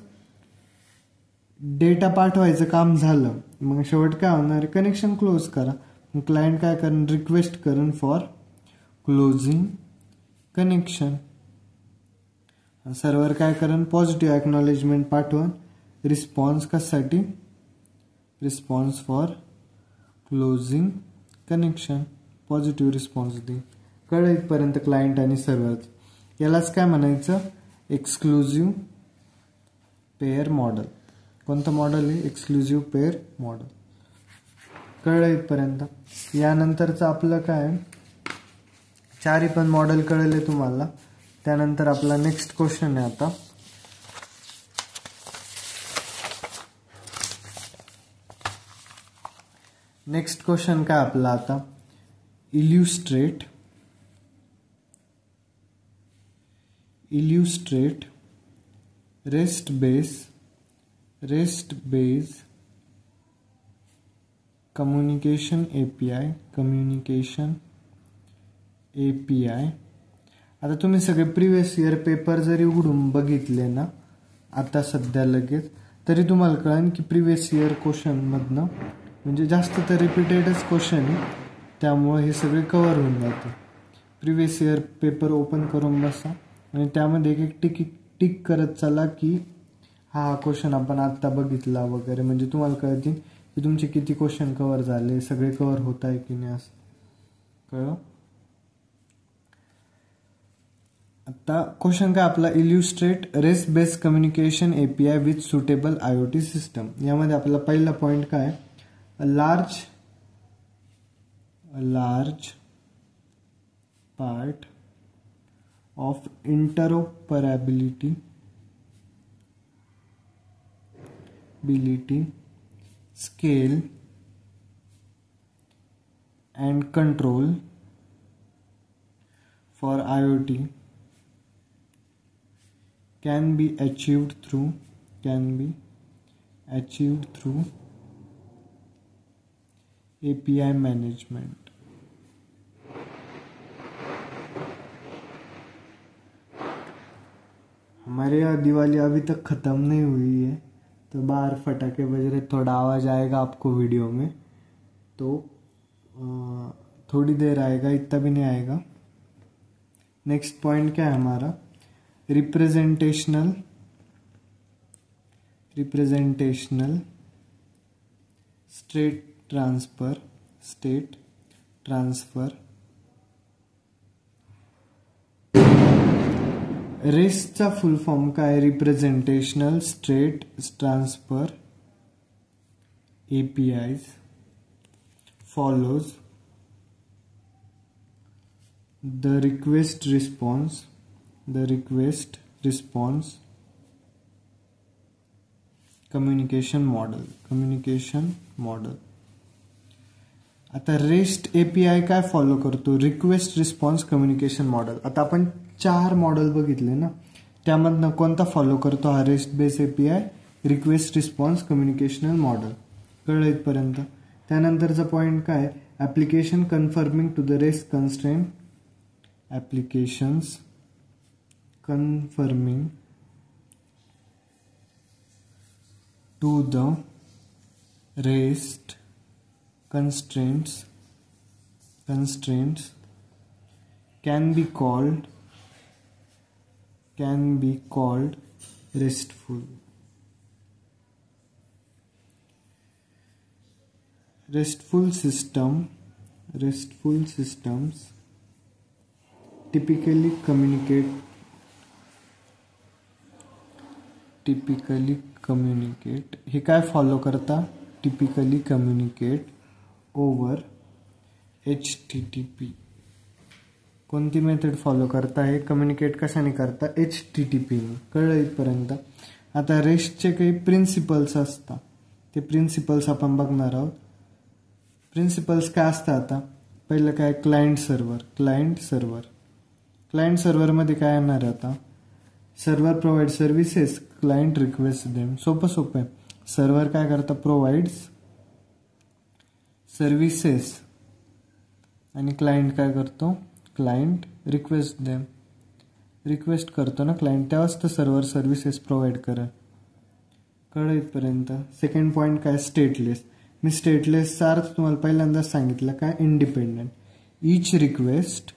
डेटा पाठवायचं काम झालं. मग शेवट काय होणार, कनेक्शन क्लोज करा. मग क्लायंट काय करेन, रिक्वेस्ट करेन फॉर क्लोजिंग कनेक्शन. सर्व्हर काय करेन, पॉझिटिव्ह ॲक्नॉलेजमेंट पाठवून रिस्पॉन्स कशासाठी, response for closing connection, positive response देईन. कळलं इथपर्यंत क्लायंट आणि सर्व्हर. यालाच काय म्हणायचं, एक्सक्लुझिव्ह पेअर मॉडेल. कोणतं मॉडेल आहे, एक्सक्लुझिव्ह पेअर मॉडेल. कळलं इथपर्यंत. यानंतरचं आपलं काय, चारही पण मॉडेल कळले तुम्हाला. त्यानंतर आपला नेक्स्ट क्वेश्चन आहे आता. नेक्स्ट क्वेश्चन काय आपला आता, इल्युस्ट्रेट रेस्ट बेस कम्युनिकेशन API. आता तुम्ही सगळे प्रिव्हियस इयर पेपर जरी उघडून बघितले ना आता सध्या लगेच, तरी तुम्हाला कळेल की प्रिव्हियस इयर क्वेश्चन मधनं म्हणजे जास्त तर रिपीटेडच क्वेश्चन आहे, त्यामुळे हे सगळे कव्हर होऊन जाते. प्रिव्हियस इयर पेपर ओपन करून बसा आणि त्यामध्ये एक एक टिक करत चला की हा क्वेश्चन आपण आत्ता बघितला वगैरे, म्हणजे तुम्हाला कळतील की तुमचे किती क्वेश्चन कव्हर झाले, सगळे कव्हर होत आहे की नाही असं. कळलं. आता क्वेश्चन काय आपला, illustrate rest based communication API with suitable IoT system. यामध्ये आपला पहिला पॉइंट काय, a large part of interoperability scale and control for IoT can be achieved through API management. हमारे यहाँ दिवाली अभी तक ख़त्म नहीं हुई है, तो बाहर फटाके बज रहे, थोड़ा आवाज़ आएगा आपको वीडियो में, तो थोड़ी देर आएगा, इतना भी नहीं आएगा। नेक्स्ट पॉइंट क्या है हमारा, रिप्रेजेंटेशनल स्टेट ट्रांसफर। रेस्टचा फुल फॉर्म काय, representational state transfer APIs follows the request response communication model. आता रेस्ट API काय फॉलो करतो, रिक्वेस्ट रिस्पॉन्स कम्युनिकेशन मॉडेल. आता आपण 4 मॉडेल बघितले ना, त्यामधनं कोणता फॉलो करतो हा REST base API, request response communicational model. कळलं इथपर्यंत. त्यानंतरचा पॉइंट काय, application conforming to the REST constraint, applications conforming to the REST constraints can be called restful. Restful systems typically communicate हे काय फॉलो करता, typically communicate over HTTP. कोणती method follow करता, हे कम्युनिकेट कशाने करता, HTTP ने. कळलं इथपर्यंत. आता रेस्टचे काही प्रिन्सिपल्स असतात, ते प्रिन्सिपल्स आपण बघणार आहोत. प्रिन्सिपल्स काय असतात, आता पहिलं काय, क्लायंट सर्व्हर मध्ये काय येणार आहे, आता server provide services, client request them. सोपं आहे. सर्व्हर काय करता, प्रोव्हाइड्स सर्व्हिसेस, आणि क्लायंट काय करतो, क्लायंट रिक्वेस्ट देम. रिक्वेस्ट करतो ना क्लायंट, तेव्हाच तर सर्व्हर सर्व्हिसेस प्रोव्हाइड करेल. कळलं इथपर्यंत. सेकंड पॉइंट काय, स्टेटलेस. मी स्टेटलेसचा अर्थ तुम्हाला पहिल्यांदाच सांगितलं, काय, independent. Each request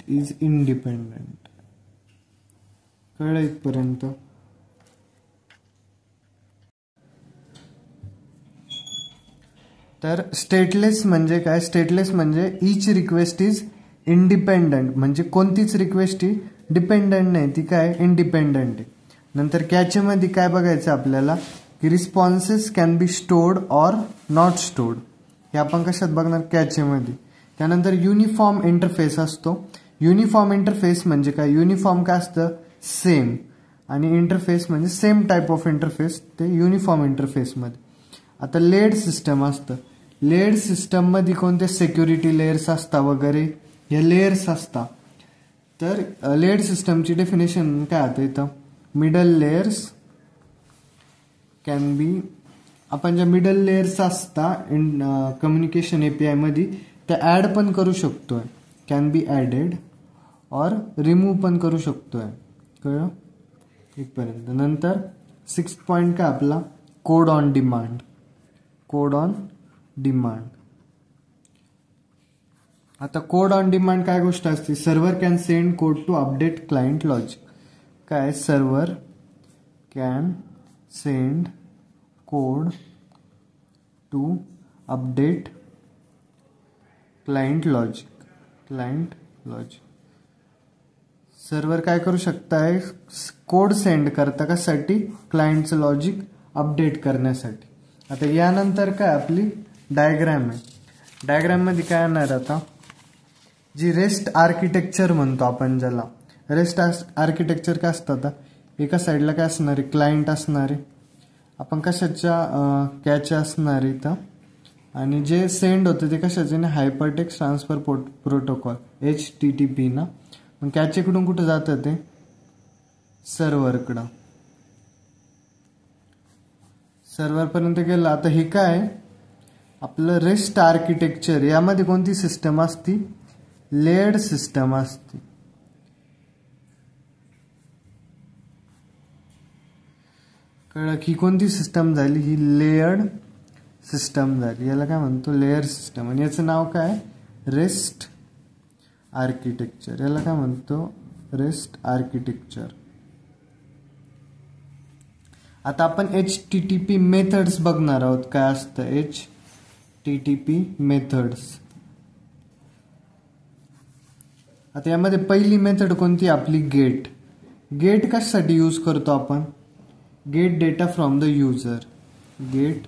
is independent. कळलं इथपर्यंत. तर स्टेटलेस म्हणजे काय, स्टेटलेस म्हणजे इच रिक्वेस्ट इज इंडिपेंडंट, म्हणजे कोणतीच रिक्वेस्ट ही डिपेंडंट नाही, ती काय, इंडिपेंडंट आहे. नंतर कॅचेमध्ये काय बघायचं आपल्याला, की responses can be stored or not stored. हे आपण कशात बघणार, कॅचेमध्ये. त्यानंतर युनिफॉर्म इंटरफेस असतो. युनिफॉर्म इंटरफेस म्हणजे काय, युनिफॉर्म काय असतं, सेम, आणि इंटरफेस म्हणजे सेम टाईप ऑफ इंटरफेस, ते युनिफॉर्म इंटरफेसमध्ये. आता लेड सिस्टम असतं. लेड सिस्टम मध्ये कोणते सिक्युरिटी लेयर्स असतात वगैरे, हे लेयर्स असतात. तर लेड सिस्टमची डेफिनेशन काय आता इथं, मिडल लेयर्स कॅन बी, आपण ज्या मिडल लेयर्स असतात इन कम्युनिकेशन API मध्ये, त्या ऍड पण करू शकतोय, कॅन बी ऍडेड, और रिमूव्ह पण करू शकतोय. कळलं इथपर्यंत. नंतर 6th पॉइंट काय आपला, कोड ऑन डिमांड. आता कोड ऑन डिमांड काय गोष्ट असते, server can send code to update client logic. काय, server can send code to update client logic. Server काय करू शकताय, कोड सेंड करता कशासाठी, क्लायंटचं लॉजिक अपडेट करण्यासाठी. आता यानंतर काय आपली डायग्राम आहे. डायग्राम मध्ये काय येणार, आता जी रेस्ट आर्किटेक्चर म्हणतो आपण ज्याला, रेस्ट आर्किटेक्चर काय असतं, आता एका साईडला काय असणार आहे, क्लायंट असणार आहे. आपण कशाच्या कॅच असणार आहे इथं, आणि जे सेंड होतं ते कशाचे ना हायपरटेक्स्ट ट्रान्सफर प्रोटोकॉल HTTP ना. मग त्याच्याकडून कुठं जातं ते सर्व्हरकडं, सर्व्हरपर्यंत गेलं. आता हे काय आपलं रेस्ट आर्किटेक्चर, यामध्ये कोणती सिस्टम असती, लेयर्ड सिस्टम असते. कळलं की कोणती सिस्टम झाली, ही लेयर्ड सिस्टम झाली. याला काय म्हणतो लेयर सिस्टम. आणि याचं नाव काय रेस्ट आर्किटेक्चर. याला काय म्हणतो रेस्ट आर्किटेक्चर. आता आपण HTTP मेथड्स बघणार आहोत. काय असतं HTTP मेथड्स. आता यामध्ये पहिली मेथड कोणती आपली गेट. गेट कशासाठी यूज करतो आपण, gate data from the user. Gate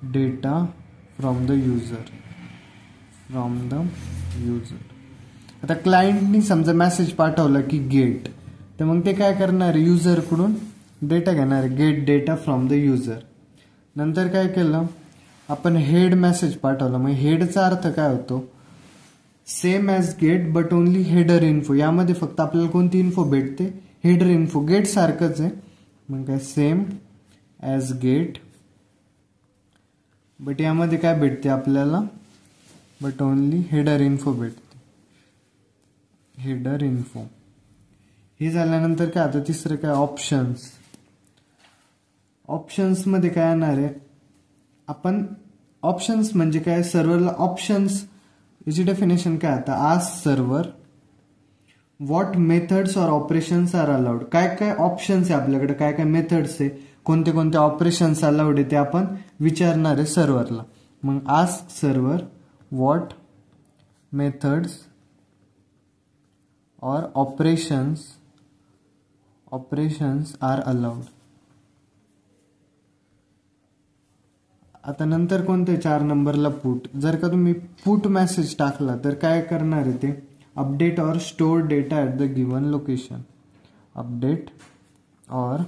data from the user, from the user. आता क्लायंटनी समजा मेसेज पाठवला की गेट, तर मग ते काय करणार युजरकडून डेटा घेणार, gate data from the user. नंतर काय केलं आपण हेड मेसेज पाठवला. मग हेडचा अर्थ काय होतो, same as get but only header info. यामध्ये फक्त आपल्याला कोणती इन्फो भेटते, हेडर इन्फो. गेट सारखंच आहे, मग काय सेम ॲज गेट बट यामध्ये काय भेटते आपल्याला, बट ओनली हेडर इन्फो भेटते, हेडर इन्फो. हे झाल्यानंतर काय आता तिसरं काय ऑप्शन्स. ऑप्शन्स मध्ये काय येणार आहे आपण, ऑप्शन्स म्हणजे काय, सर्व्हरला ऑप्शन्स. याची डेफिनेशन काय आता, ask server what methods or operations are allowed. काय काय ऑप्शन्स आहे आपल्याकडे, काय काय मेथड्स आहे, कोणते कोणते ऑपरेशन्स अलाउड आहे ते आपण विचारणार आहे सर्व्हरला. मग ask server what methods or operations are allowed. आता नंतर कोणते 4 नंबरला पुट. जर का तुम्ही पुट मेसेज टाकला तर काय करणार आहे ते, अपडेट और store data at the given location. Update और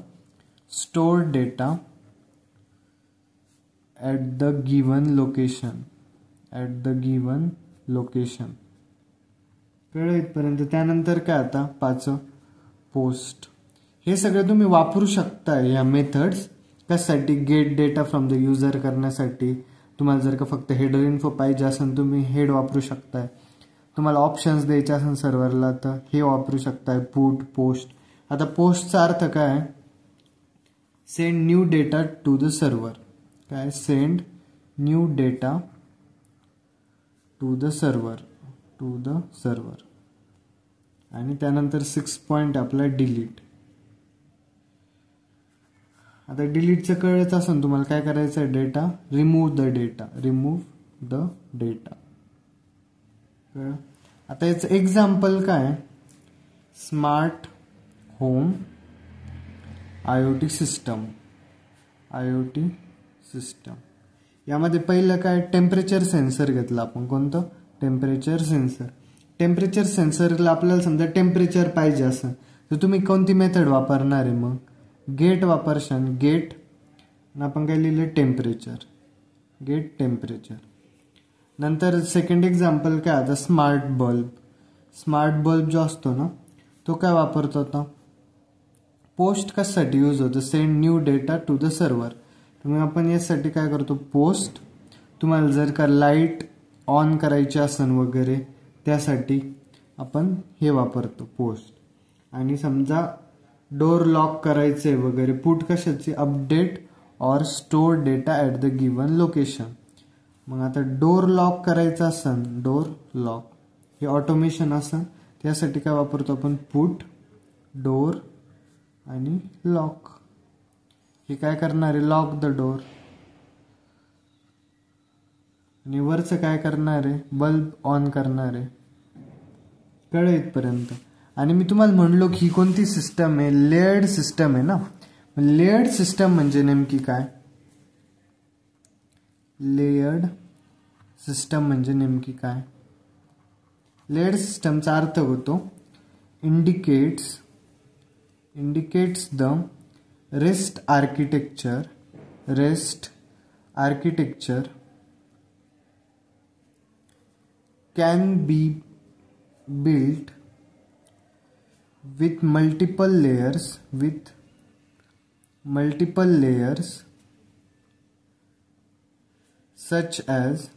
store data at the given location, at the given location. कळलं इथपर्यंत. त्यानंतर काय आता 5 पोस्ट. हे सगळे तुम्ही वापरू शकता या मेथड्स. कशासाठी, gate data from the user करण्यासाठी. तुम्हाला जर का फक्त हेडर इन्फो पाहिजे असेल तुम्ही हेड वापरू शकताय. तुम्हाला ऑप्शन्स द्यायचे असेल सर्व्हरला तर हे वापरू शकताय, पुट, पोस्ट. आता पोस्टचा अर्थ काय, send new data to the server. काय send new data to the server, to the server. आणि त्यानंतर 6 पॉइंट आपला डिलीट. आता डिलीटचं कळत असेल तुम्हाला काय करायचं आहे, data remove the data, remove the data. आता याचं एक्झाम्पल काय, smart home IoT system. IoT system यामध्ये पहिलं काय टेम्परेचर सेन्सर घेतलं आपण. कोणतं टेम्परेचर सेन्सर. टेम्परेचर सेन्सरला आपल्याला समजा टेम्परेचर पाहिजे असेल तर तुम्ही कोणती मेथड वापरणार आहे, मग गेट वापरशान. गेट आपण काय लिहिलं टेम्परेचर, गेट टेम्परेचर. नंतर सेकंड एक्झाम्पल काय आता स्मार्ट बल्ब. स्मार्ट बल्ब जो असतो ना तो काय वापरतो आता, पोस्ट कशासाठी यूज होतो, send new data to the server. मग आपण यासाठी काय करतो, पोस्ट. तुम्हाला जर का लाईट ऑन करायची असेल वगैरे त्यासाठी आपण हे वापरतो पोस्ट. आणि समजा डोर लॉक करायचे वगैरे, पुट कशाची, अपडेट और store data at the given location. मग आता डोर लॉक करायचं असेल, डोर लॉक हे ऑटोमेशन असेल त्यासाठी काय वापरतो आपण, पुट डोर आणि लॉक. हे काय करणार आहे, लॉक द डोर. आणि वरचं काय करणार आहे, बल्ब ऑन करणार आहे. कळलं इथपर्यंत. आणि मी तुम्हाला म्हणलो की ही कोणती सिस्टम आहे, लेयर्ड सिस्टम आहे ना. लेयर्ड सिस्टम म्हणजे नेमकी काय, लेयर्ड सिस्टम म्हणजे नेमकी काय. लेयर्ड सिस्टमचा अर्थ होतो indicates the rest architecture can be built with multiple layers such as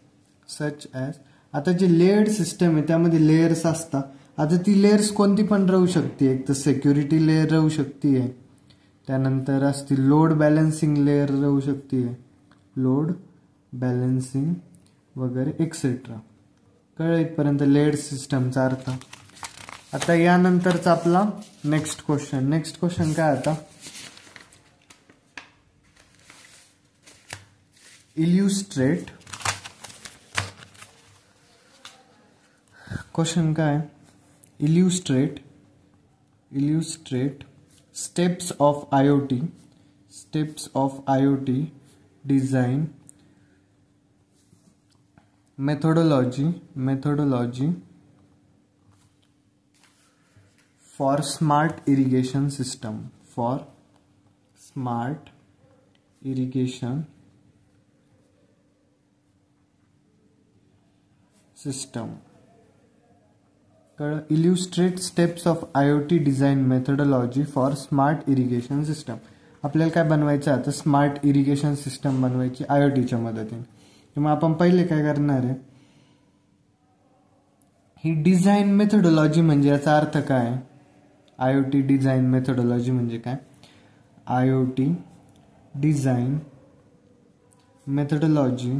आता जे लेयर्ड सिस्टम आहे त्यामध्ये लेयर्स असतात. आता ती लेयर्स कोणती पण राहू शकते. एक तर सिक्युरिटी लेयर राहू शकते, त्यानंतर असते लोड बॅलन्सिंग लेयर राहू शकते, लोड बॅलन्सिंग वगैरे एक्सेट्रा. कळलं इथपर्यंत लेयर्ड सिस्टमचा अर्थ. आता यानंतरचा आपला नेक्स्ट क्वेश्चन काय आता, इल्युस्ट्रेट. क्वेश्चन काय, illustrate steps of IoT design methodology for smart irrigation system. Illustrate steps of IoT design methodology for smart irrigation system. आपल्याला काय बनवायचं आता, स्मार्ट इरिगेशन सिस्टम बनवायची IoTच्या मदतीने. मग आपण पहिले काय करणार आहे, ही डिझाईन मेथोडॉलॉजी म्हणजे याचा अर्थ काय, IoT डिझाईन मेथोडॉलॉजी म्हणजे काय, IoT design methodology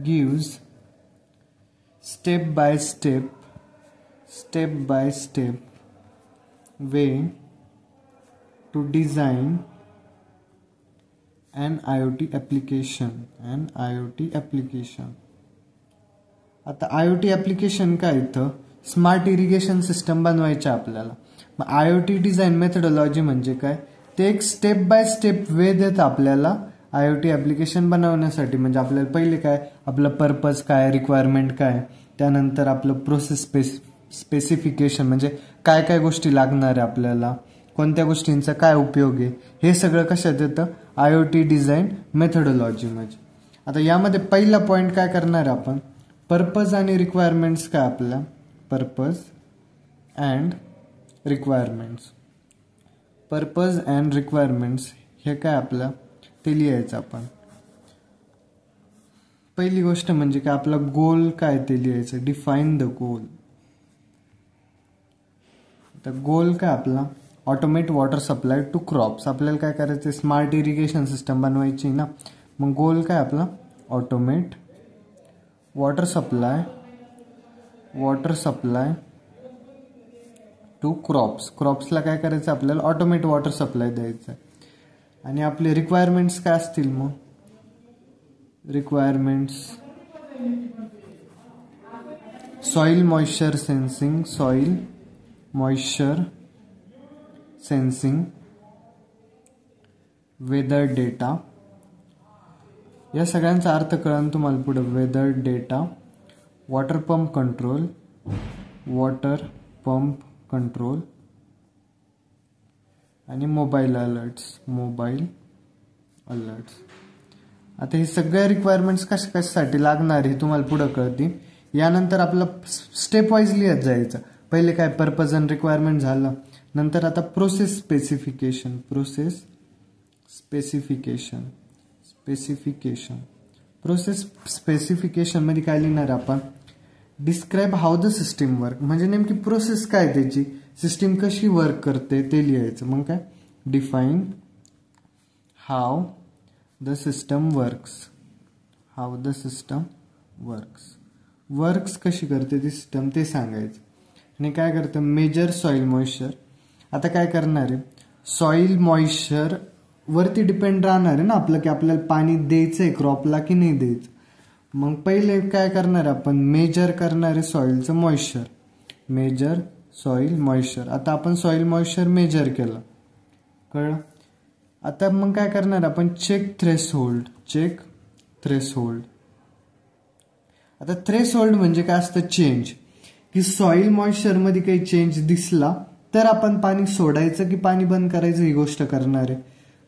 gives step by step way to design an IoT application. आता IoT ऍप्लिकेशन काय, इथं स्मार्ट इरिगेशन सिस्टम बनवायचे आपल्याला. मग IoT डिझाईन मेथोडॉलॉजी म्हणजे काय, ते एक स्टेप बाय स्टेप वे देत आपल्याला IoT ऍप्लिकेशन बनवण्यासाठी. म्हणजे आपल्याला पहिले काय, आपलं पर्पज काय, रिक्वायरमेंट काय, त्यानंतर आपलं प्रोसेस स्पेसिफिकेशन म्हणजे काय काय गोष्टी लागणार आहे आपल्याला, कोणत्या गोष्टींचा काय उपयोग आहे, हे सगळं कशात येतं, IoT डिझाईन मेथोडॉलॉजी मध्ये. आता यामध्ये पहिला पॉइंट काय करणार आहे आपण, पर्पज आणि रिक्वायरमेंट्स काय आपल्या, पर्पज अँड रिक्वायरमेंट्स हे काय आपलं ते लिहायचं आपण. पहिली गोष्ट म्हणजे काय, आपला गोल काय ते लिहायचं, डिफाईन द गोल. तर गोल काय आपला, automate water supply to crops. आपल्याला काय करायचं, स्मार्ट इरिगेशन सिस्टम बनवायची ना. मग गोल काय आपला, ऑटोमेट वॉटर सप्लाय टू क्रॉप्सला काय करायचं आपल्याला, ऑटोमेट वॉटर सप्लाय द्यायचं. आणि आपले रिक्वायरमेंट्स काय असतील, मग requirements soil moisture sensing, weather data. या सगळ्यांचा अर्थ कळून तुम्हाला पुढे, weather data, water pump control आणि मोबाईल अलर्ट्स. आता हे सगळे रिक्वायरमेंट्स कशासाठी लागणार हे तुम्हाला पुढे कळतील. यानंतर आपलं स्टेप वाईज लिहत जायचं. पहिले काय, पर्पज अँड रिक्वायरमेंट झालं. नंतर आता प्रोसेस स्पेसिफिकेशन. प्रोसेस स्पेसिफिकेशन मध्ये काय लिहिणार आपण, describe how the system work. म्हणजे नेमकी प्रोसेस काय, त्याची सिस्टीम कशी वर्क करते ते लिहायचं. मग काय, define how the system works कशी करते ती सिस्टम ते सांगायचं. आणि काय करतं, मेजर सॉइल मॉइश्चर. आता काय करणार आहे, सॉइल मॉइश्चर वरती डिपेंड राहणार आहे ना आपलं, की आपल्याला पाणी द्यायचंय क्रॉपला की नाही द्यायचं. मग पहिले काय करणार आपण, मेजर करणार आहे सॉइलचं मॉइश्चर, मेजर सॉइल मॉइश्चर. आता आपण सॉइल मॉइश्चर मेजर केलं, कळलं. आता मग काय करणार आपण, चेक थ्रेशोल्ड. आता थ्रेशोल्ड म्हणजे काय असतं, चेंज, की सॉइल मॉइश्चर मध्ये काही चेंज दिसला तर आपण पाणी सोडायचं की पाणी बंद करायचं ही गोष्ट करणार आहे.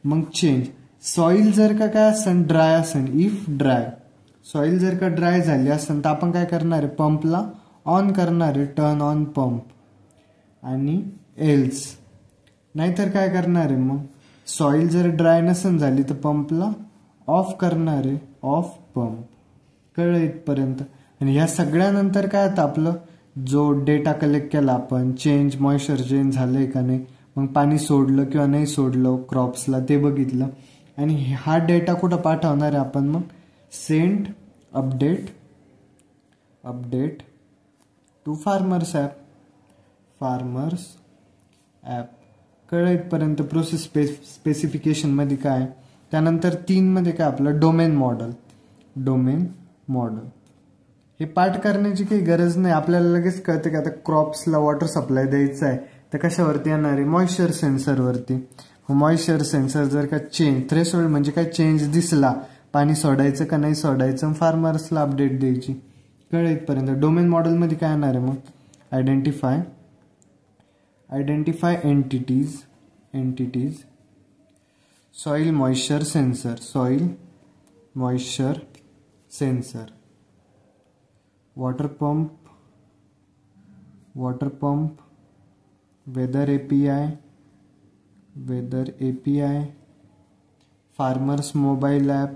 मग चेंज, सॉइल जर का काय असेल ड्राय असेल, इफ ड्राय सॉईल जर का ड्राय झाली असेल तर आपण काय करणार आहे, पंपला ऑन करणार आहे, टर्न ऑन पंप आणि एल्स. नाहीतर काय करणार आहे मग, सॉईल जर ड्राय नसेल झाली तर पंपला ऑफ करणार आहे, ऑफ पंप. कळलं इथपर्यंत. आणि ह्या सगळ्यानंतर काय आता आपलं जो डेटा कलेक्ट केला आपण, चेंज मॉइश्चर चेंज झालंय का नाही, मग पाणी सोडलं किंवा नाही सोडलं क्रॉप्सला ते बघितलं. आणि हा डेटा कुठं पाठवणार आहे आपण मग, send update to farmers app. Farmers app. कळलं इथपर्यंत. प्रोसेस स्पेसिफिकेशनमध्ये काय. त्यानंतर 3 मध्ये काय आपलं डोमेन मॉडेल. हे पाठ करण्याची काही गरज नाही, आपल्याला लगेच कळतं की आता क्रॉप्सला वॉटर सप्लाय द्यायचा आहे तर कशावरती येणार आहे, मॉइश्चर सेन्सरवरती. मॉइश्चर सेन्सर जर का चेंज थ्रेशोल्ड म्हणजे काय चेंज दिसला, पाणी सोडायचं का नाही सोडायचं, फार्मर्सला अपडेट द्यायची. कळलं इथपर्यंत. डोमेन मॉडेलमध्ये काय येणार आहे मग, identify entities soil moisture sensor, water pump, weather API, farmers mobile app.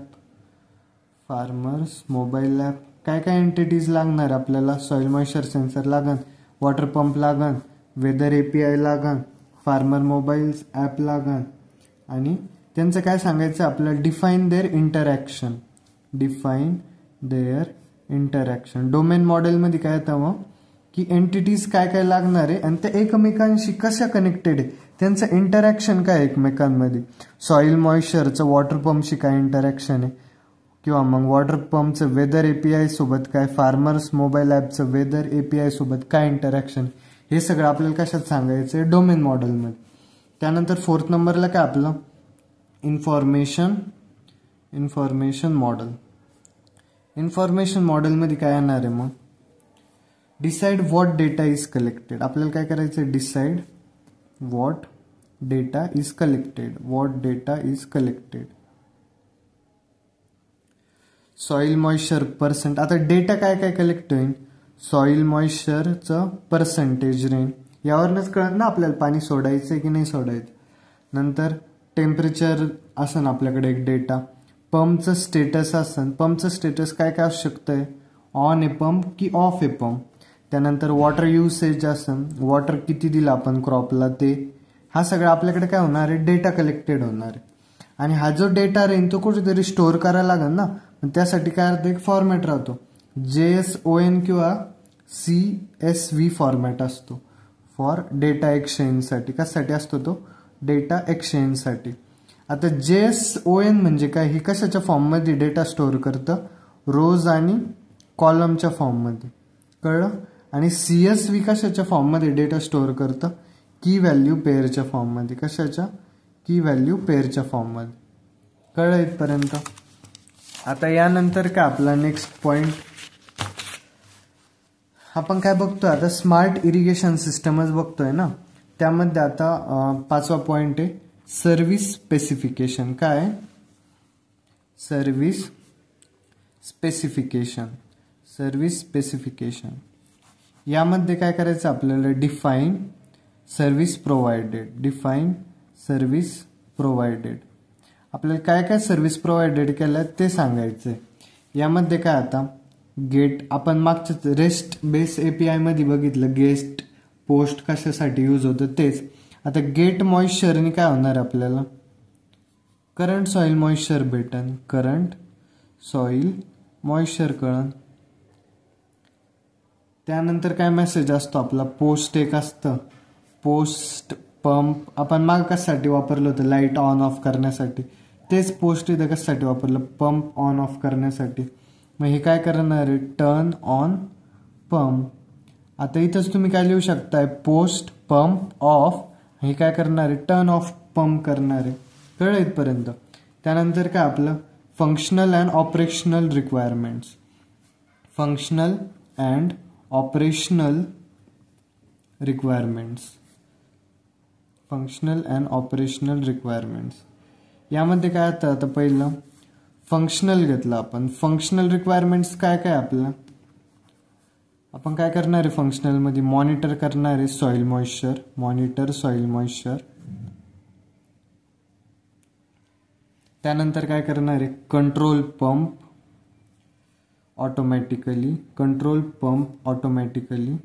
काय काय एंटिटीज लागणार आपल्याला, सॉइल मॉइश्चर सेन्सर लागन, वॉटर पंप लागन, वेदर एपीआय लागन, फार्मर मोबाईल ॲप लागन. आणि त्यांचं काय सांगायचं आपल्याला, डिफाईन देअर इंटरॅक्शन. डोमेन मॉडेलमध्ये काय येतं मग की एंटिटीज काय काय लागणार आहे आणि ते एकमेकांशी कशा कनेक्टेड आहे, त्यांचं इंटरॅक्शन काय एकमेकांमध्ये. सॉइल मॉइश्चरचं वॉटर पंपशी काय इंटरॅक्शन आहे, किंवा मग वॉटर पंपचं वेदर एपीआय सोबत काय, फार्मर्स मोबाईल ॲपचं वेदर एपीआय सोबत काय इंटरॅक्शन, हे सगळं आपल्याला कशात सांगायचं आहे, डोमेन मॉडेलमध्ये. त्यानंतर 4th नंबरला काय आपलं इन्फॉर्मेशन मॉडेलमध्ये काय येणार आहे मग, decide what data is collected. आपल्याला काय करायचं आहे, decide what data is collected. Soil moisture percent. आता डेटा काय काय कलेक्ट होईल, सॉइल मॉइश्चरचं पर्सेंटेज रेंज, यावरनंच कळत ना आपल्याला पाणी सोडायचं की नाही सोडायचं. नंतर टेम्परेचर असन आपल्याकडे एक डेटा, पंपचं स्टेटस असन, पंपचं स्टेटस काय काय असू शकतंय, ऑन आहे पंप की ऑफ आहे पंप. त्यानंतर वॉटर युसेज असन, वॉटर किती दिलं आपण क्रॉपला ते, हा सगळं आपल्याकडे काय होणार आहे, डेटा कलेक्टेड होणार आहे. आणि हा जो डेटा राहील तो कुठेतरी स्टोअर करायला लागेल ना, त्यासाठी काय होतं, एक फॉर्मॅट राहतो, JSON किंवा CSV फॉर्मॅट असतो फॉर डेटा एक्सचेंजसाठी. कशासाठी असतो तो, डेटा एक्सचेंजसाठी. आता JSON म्हणजे काय, ही कशाच्या फॉर्ममध्ये डेटा स्टोअर करतं, रोज आणि कॉलमच्या फॉर्ममध्ये. कळलं. आणि CSV कशाच्या फॉर्ममध्ये डेटा स्टोअर करतं, की व्हॅल्यू पेअरच्या फॉर्ममध्ये. कशाच्या, की व्हॅल्यू पेअरच्या फॉर्ममध्ये. कळलं इथपर्यंत. आता यानंतर काय आपला नेक्स्ट पॉइंट आपण काय बघतोय, आता स्मार्ट इरिगेशन सिस्टमच बघतोय ना. त्यामध्ये आता 5वा पॉइंट आहे सर्व्हिस स्पेसिफिकेशन. काय, सर्व्हिस स्पेसिफिकेशन. यामध्ये काय करायचं आपल्याला, डिफाईन सर्व्हिस प्रोव्हाइडेड. आपल्याला काय काय सर्व्हिस प्रोव्हाइडेड केलं ते सांगायचंय. यामध्ये काय आता गेट, आपण मागच्या रेस्ट बेस एपीआय मध्ये बघितलं, गेस्ट पोस्ट कशासाठी यूज होतं तेच. आता गेट मॉइश्चरने काय होणार आपल्याला, करंट सॉइल मॉइश्चर भेटन, कळण. त्यानंतर काय मेसेज असतो आपला, पोस्ट एक असतं, पोस्ट पंप. आपण माग कशासाठी वापरलं होतं, लाईट ऑन ऑफ करण्यासाठी, तेच पोस्ट इथं कशासाठी वापरलं, पंप ऑन ऑफ करण्यासाठी. मग हे काय करणार आहे, टर्न ऑन पंप. आता इथंच तुम्ही काय लिहू शकताय, पोस्ट पंप ऑफ, हे काय करणार आहे, टर्न ऑफ पंप करणार आहे. कळलं इथपर्यंत. त्यानंतर काय आपलं फंक्शनल अँड ऑपरेशनल रिक्वायरमेंट्स. यामध्ये काय आता पहिलं फंक्शनल घेतलं आपण. फंक्शनल रिक्वायरमेंट्स काय काय आपल्याला, आपण काय करणार आहे फंक्शनल मध्ये, मॉनिटर करणार आहे soil moisture, monitor soil moisture. त्यानंतर काय करणार आहे, control pump automatically, control pump automatically.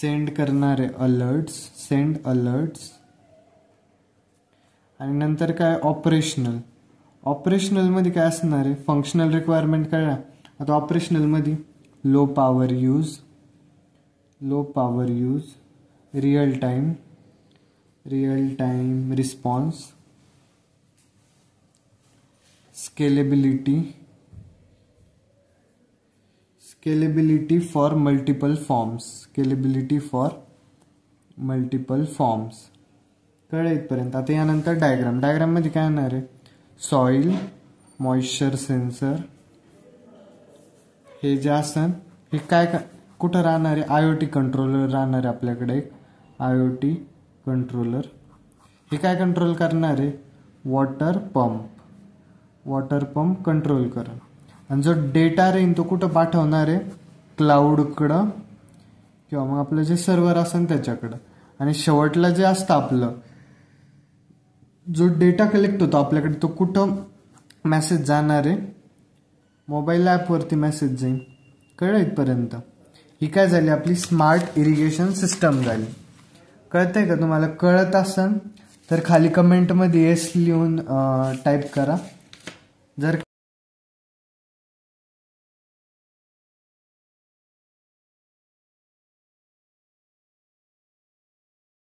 Send करणार आहे अलर्ट्स, सेंड अलर्ट्स. आणि नंतर काय ऑपरेशनल, ऑपरेशनल मध्ये काय असणार आहे, फंक्शनल रिक्वायरमेंट काय. आता ऑपरेशनल मध्ये low power use, low power use, real time response, scalability for multiple forms, scalability for multiple forms. कळलं इथपर्यंत. आता यानंतर डायग्राम, डायग्राम मध्ये काय येणार आहे, सॉइल मॉइश्चर सेन्सर. हे जे असन हे काय कुठं राहणार आहे, IoT कंट्रोलर राहणार आहे आपल्याकडे एक IoT कंट्रोलर. हे काय कंट्रोल करणार आहे, वॉटर पंप कंट्रोल करा. आणि जो डेटा राहील तो कुठं पाठवणार आहे, क्लाउडकडं किंवा मग आपलं जे सर्व्हर असेल त्याच्याकडं. आणि शेवटला जे असतं आपलं जो डेटा कलेक्ट होतो आपल्याकडे तो कुठं मेसेज जाणार आहे, मोबाईल ॲपवरती मेसेज जाईल. कळलं इथपर्यंत. ही काय झाली आपली स्मार्ट इरिगेशन सिस्टम झाली. कळतंय का तुम्हाला, कळत असेल तर खाली कमेंटमध्ये येस लिहून टाईप करा. जर